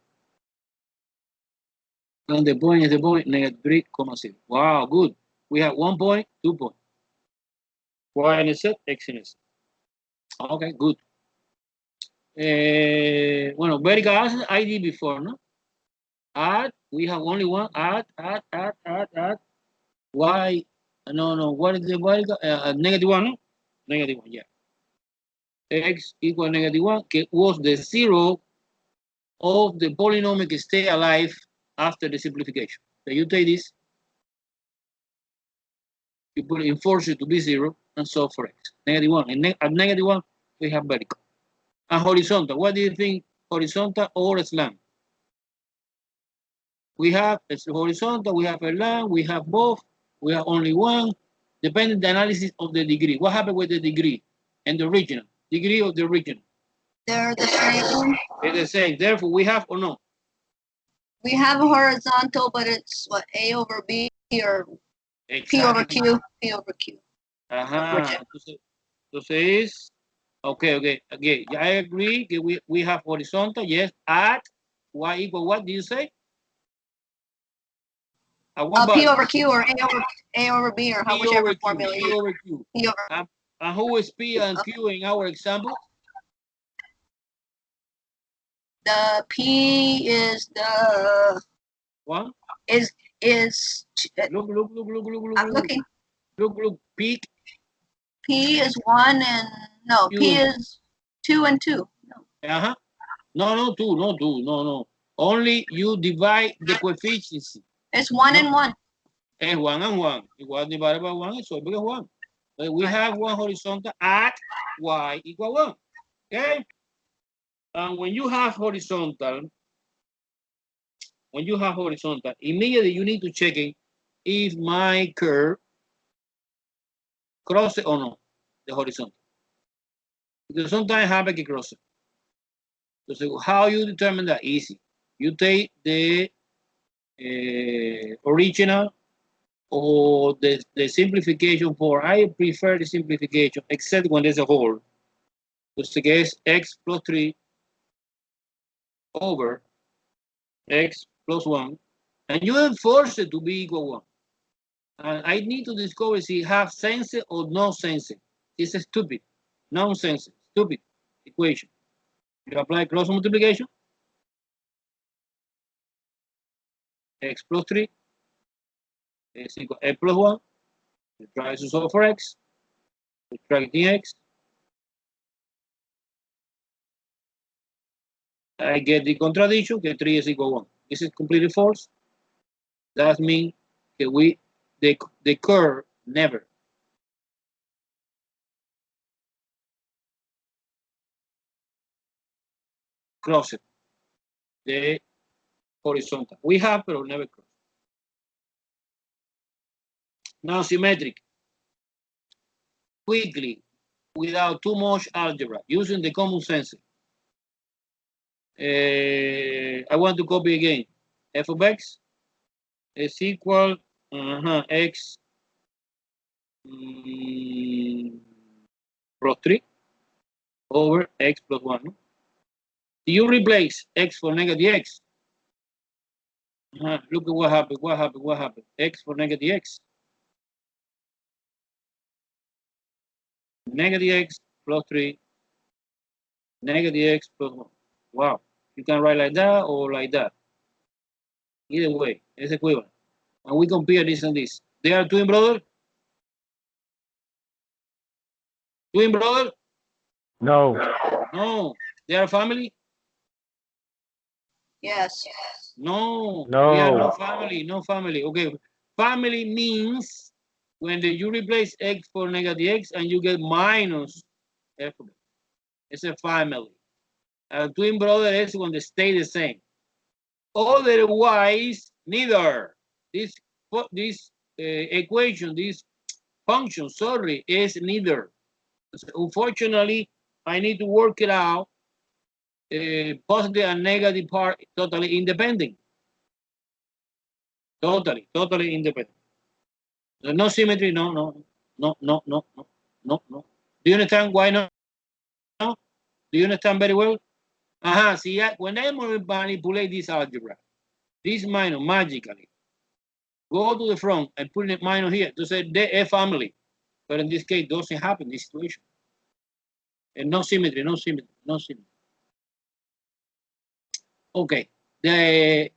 And the point is the point, negative 3, 0. Wow, good. We have 1 point, 2 points. Y-Intercept, X-Intercept. Okay, good. Bueno, vertical axis I did before, no? Add, we have only one, add. Y, no, what is the vertical? Negative 1, no? Negative 1, yeah. X equal negative 1, was the 0 of the polynomial stay alive after the simplification. So you take this, you put it, enforce it to be 0, and solve for x. Negative 1. And at negative 1, we have vertical. And horizontal, what do you think? Horizontal or slant? We have a horizontal, we have a line, we have both, we have only one, depending the analysis of the degree. What happened with the degree and the original? Degree of the original. They're the same. They're the same. Therefore, we have or no? We have a horizontal, but it's what, A over B or Exactly. P over Q? P over Q. Entonces es, okay. I agree that we have horizontal, yes, at y equal what do you say? P over Q or A over B or whichever formula P over Q. P over. And who is P and Q in our example? The P is the one. Is look. I'm looking. Look, P. P is 1 and no, Q. P is 2 and 2. No. No, 2, no. Only you divide the coefficients. It's 1 and 1. It's 1 and 1. Igual divided by 1 is always 1. But we have one horizontal at y equal 1. Okay? And when you have horizontal, immediately you need to check if my curve crosses or not the horizontal. Because sometimes happen to cross it. So how you determine that? Easy. You take the original or the simplification for. I prefer the simplification, except when there's a hole. So guess x plus 3 over x plus 1, and you enforce it to be equal 1. And I need to discover if it have sense or no sense. It's a stupid, nonsense, stupid equation. You apply cross multiplication, x plus 3 is equal to x plus 1. You try to solve for x, subtracting x. I get the contradiction, that 3 is equal to 1. This is completely false. That means that the curve never crosses the horizontal. We have, but never cross. Now symmetric. Quickly, without too much algebra, using the common sense. I want to copy again. F of x is equal x plus 3 over x plus 1. You replace x for negative x. Look at what happened. X for negative x. Negative x plus 3. Negative x plus 1. Wow. You can write like that or like that. Either way, it's equivalent. And we compare this and this. They are twin brothers? Twin brother? No. No. They are family? Yes. No. No. We are no family. No family. Okay. Family means when you replace x for negative x and you get minus f. It's a family. A twin brother is when they stay the same. Otherwise, neither. This equation, this function, sorry, is neither. Unfortunately, I need to work it out. Positive and negative part totally independent. Totally independent. No symmetry, no. Do you understand why no? Do you understand very well? See, when I manipulate this algebra, this minus magically go to the front and put it minus here to say the A family. But in this case, doesn't happen, this situation. And no symmetry. Okay, the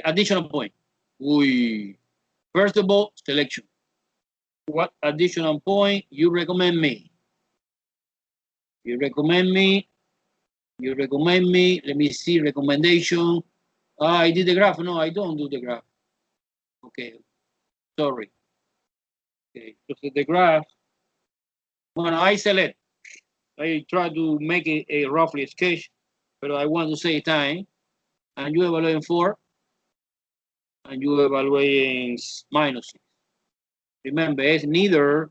additional point. First of all, selection. What additional point you recommend me? You recommend me. Let me see, recommendation. I did the graph. No, I don't do the graph. Okay, sorry. Okay, so the graph. When I select, I try to make it a roughly sketch, but I want to save time. And you evaluate 4, and you evaluate minus 6. Remember, it's neither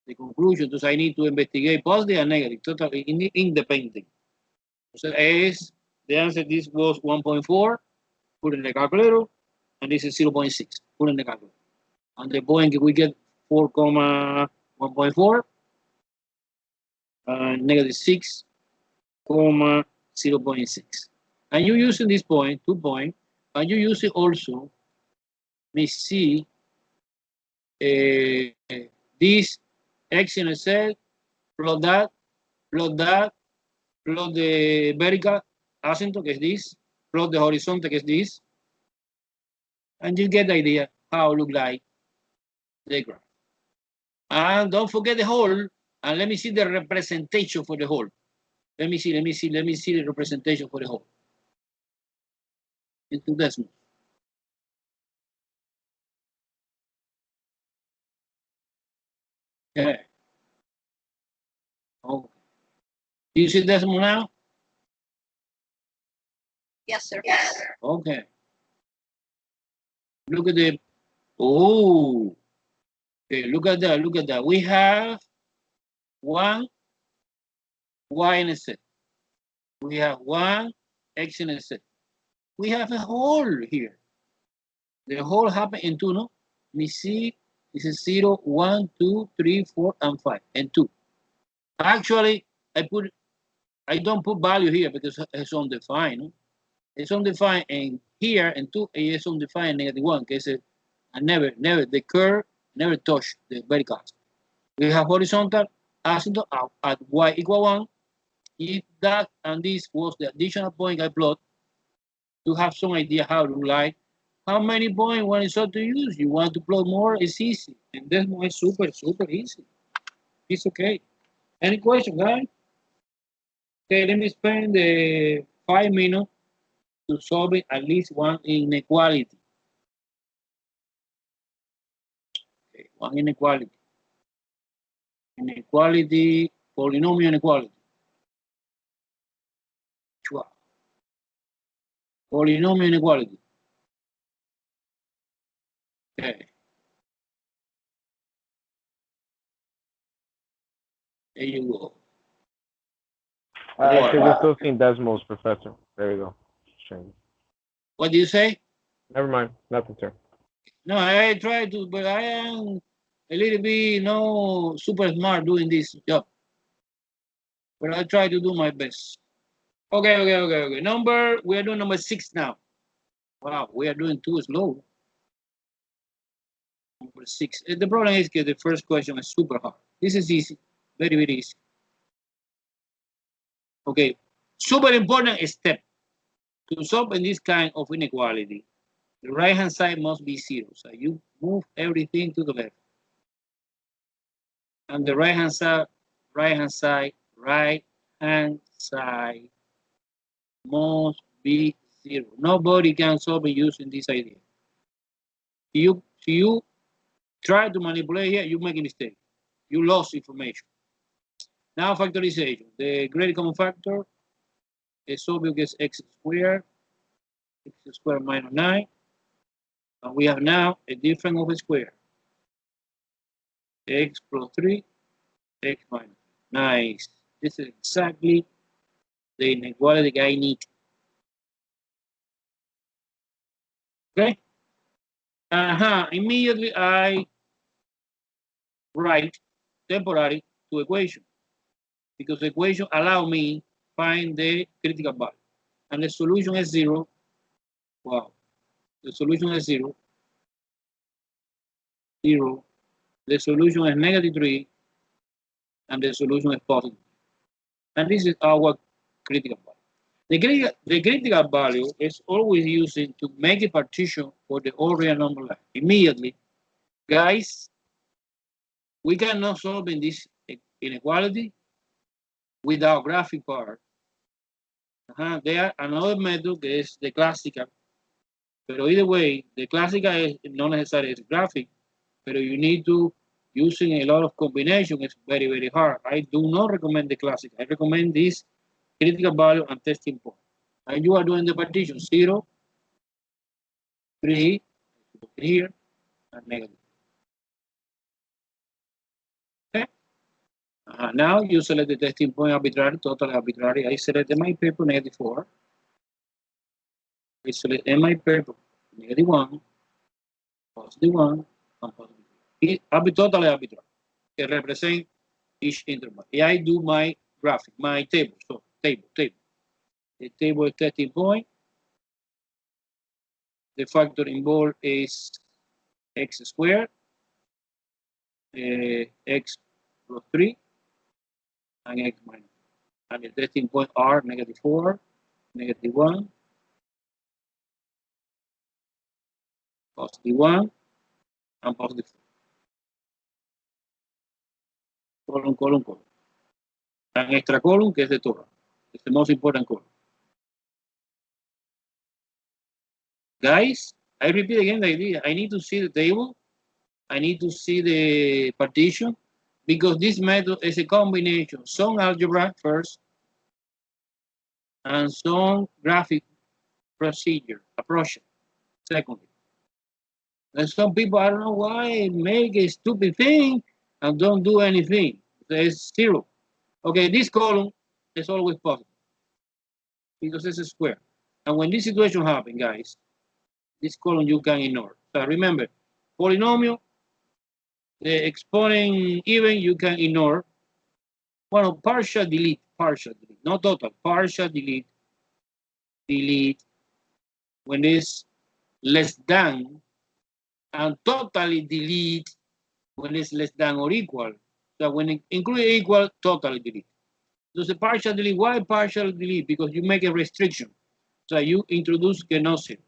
the conclusion, so I need to investigate positive and negative, totally independent. So as the answer, this was 1.4, put in the calculator, and this is 0.6, put in the calculator. And the point we get 4,1.4, and negative 6, 0.6. And you using this point, 2 point, and you use it also, let me see, this X-intercept plus that, plus the vertical asymptote, que es this, plus the horizontal, que es this, and you get the idea how it look like the graph. And don't forget the whole, and let me see the representation for the whole. Let me see the representation for the whole. Into decimal. Yeah. Okay. Do you see decimal now? Yes, sir. Okay. Look at the, oh, okay, look at that. We have one Y-Intercept. We have one X-Intercept. We have a hole here. The hole happened in 2, no? Let me see. This is 0, 1, 2, 3, 4, and 5, and 2. Actually, I don't put value here because it's undefined. No? It's undefined, and here and 2 it's undefined negative 1. Okay, so I never the curve never touch the vertical. We have horizontal asymptote at y equal 1. If that and this was the additional point I plot, to have some idea how to like how many points one is to use. You want to plot more, it's easy. And this one is super easy. It's okay. Any question, guys? Okay, let me spend the 5 minutes to solve at least one inequality. Okay, one inequality. Inequality, polynomial inequality. Polynomial inequality. Okay. There you go. Actually, we're still seeing decimals, Professor. There you go. Strange. What do you say? Never mind. Nothing, sir. No, I try to, but I am a little bit no super smart doing this job. But I try to do my best. Okay. We are doing number 6 now. Wow, we are doing too slow. Number 6. The problem is that the first question is super hard. This is easy. Very easy. Okay. Super important step to solve in this kind of inequality. The right-hand side must be 0. So you move everything to the left. And the right hand side must be 0. Nobody can solve it using this idea. If you try to manipulate here, you make a mistake. You lost information. Now factorization. The greatest common factor is obvious x squared minus 9. And we have now a difference of a square. X plus 3, x minus 3. Nice. This is exactly the inequality I need. Okay? Immediately I write temporary to equation, because the equation allow me find the critical value. And the solution is 0. Wow. The solution is 0. 0. The solution is -3. And the solution is positive. And this is our critical value. The critical value is always using to make a partition for the all real number line. Immediately, guys, we cannot solve in this inequality without graphic part. There another method is the classical. But either way, the classical is not necessarily graphic, but you need to using a lot of combination. It's very, very hard. I do not recommend the classical. I recommend this critical value and testing point. And you are doing the partition 0, 3, here, and negative. Okay. Now you select the testing point arbitrary, totally arbitrary. I select my paper -4. I select my paper -1, +1, and +2. It's totally arbitrary. It represents each interval. I do my graphic, my table. So table. The table is testing point. The factor involved is x squared, x plus 3, and x minus. And the testing point are -4, -1, +1, and +4. Column. An extra column, que es de total. It's the most important column. Guys, I repeat again the idea. I need to see the table. I need to see the partition, because this method is a combination. Some algebra first, and some graphic approach secondly. And some people, I don't know why, make a stupid thing and don't do anything. It's 0. Okay, this column is always positive because it's a square. And when this situation happens, guys, this column you can ignore. So remember, polynomial, the exponent even, you can ignore. Well, partial delete, not total, partial delete when it's less than, and totally delete when it's less than or equal. So when it include equal, totally delete. So the partial delete, why partial delete? Because you make a restriction. So you introduce que no 0.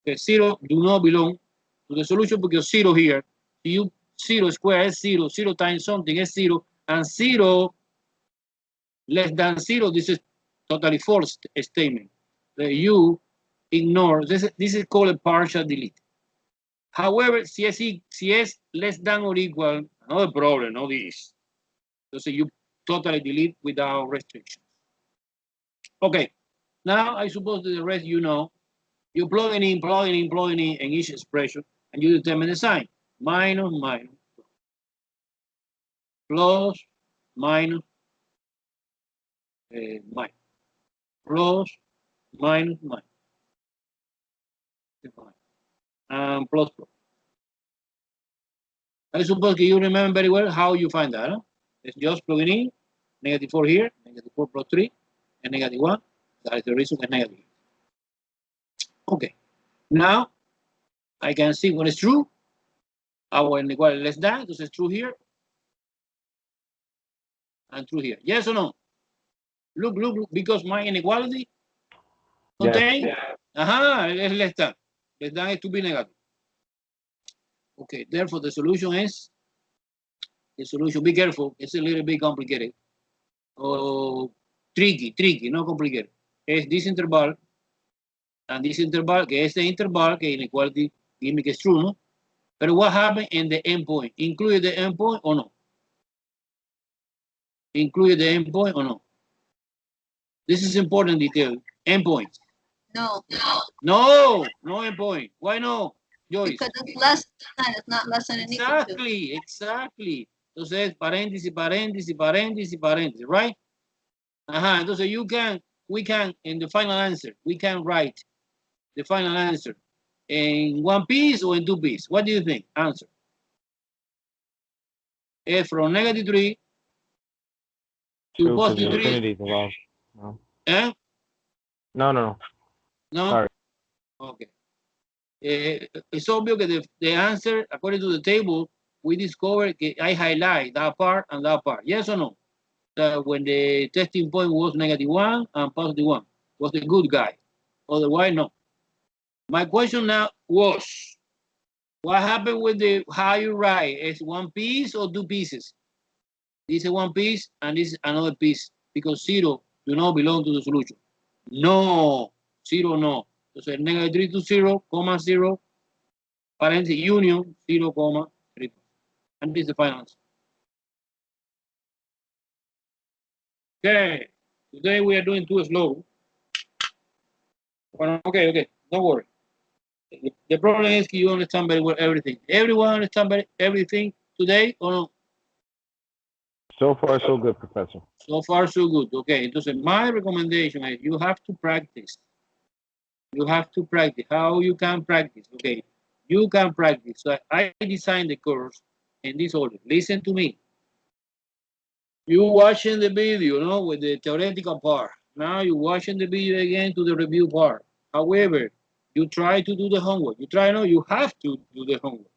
Okay, 0 do not belong to the solution because 0 here, you 0 square is 0, 0 times something is 0, and 0 less than 0, this is totally false statement. You ignore, this is called a partial delete. However, si es less than or equal, another problem, no this. So you totally delete without restrictions. Okay, now I suppose that the rest you know. You plug in in each expression, and you determine the sign. Minus, plus, minus, minus, plus, minus, plus. I suppose you remember very well how you find that. Huh? It's just plugging in, -4 here, -4 plus 3, and -1. That is the reason it's negative. Okay. Now, I can see what is true. Our inequality less than, this is true here. And true here. Yes or no? Look, because my inequality contains, it's less than. Less than is to be negative. Okay, therefore the solution is the solution. Be careful. It's a little bit complicated. Oh, tricky, no complicated. Es this interval and this interval, que es the interval que inequality gimmick is true, ¿no? But what happened in the endpoint? Include the endpoint or no? Include the endpoint or no? This is important detail. Endpoint. No. No endpoint. Why no, Joyce? Because it's less than, it's not less than an equal to. Exactly. Entonces, paréntesis, paréntesis, paréntesis, paréntesis, right? Entonces we can, in the final answer, we can write the final answer in one piece or in two pieces. What do you think? Answer. It's from -3 to +3. Infinity is allowed. No. Eh? No. Sorry. Okay. It's obvious that the answer, according to the table, we discovered that I highlight that part and that part. Yes or no? That when the testing point was -1 and +1 was the good guy. Otherwise, no. My question now was, what happened with the how you write? Is one piece or two pieces? This is one piece and this is another piece because 0 do not belong to the solution. No, 0 no. Entonces, -3 to 0, 0, parenthesis, union, 0, 3. And this is the final answer. Okay, today we are doing too slow. Well, okay, don't worry. The problem is you understand very well everything. Everyone understand everything today or no? So far, so good, Professor. So far, so good. Okay, entonces my recommendation is you have to practice. You have to practice. How you can practice? Okay, you can practice. So I designed the course in this order. Listen to me. You watching the video, no, with the theoretical part. Now you're watching the video again to the review part. However, you try to do the homework. You try, no, you have to do the homework.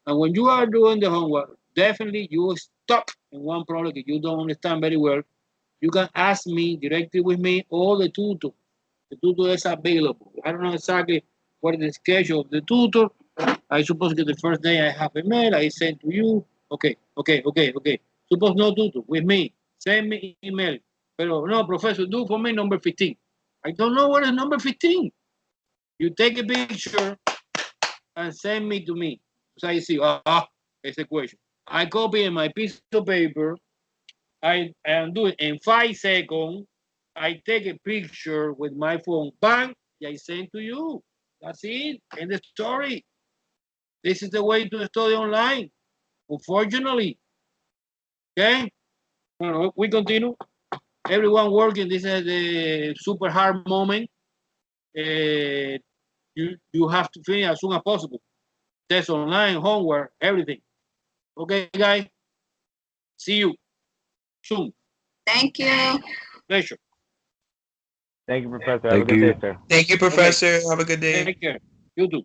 And when you are doing the homework, definitely you will stop in one problem that you don't understand very well. You can ask me directly with me or the tutor. The tutor is available. I don't know exactly what is the schedule of the tutor. I suppose that the first day I have a mail, I send to you. Okay. Suppose no tutor with me. Send me email. Pero no, professor, do for me number 15. I don't know what is number 15. You take a picture and send me to me. So I see, it's a question. I copy in my piece of paper. I do it in 5 seconds. I take a picture with my phone. Bang! I send to you. That's it. End the story. This is the way to study online. Unfortunately. Okay? Well, we continue. Everyone working. This is the super hard moment. You have to finish as soon as possible. Test online, homework, everything. Okay, guys. See you soon. Thank you. Pleasure. Thank you, Professor. Have a good day, sir. Thank you, Professor. Have a good day. Take care. You too.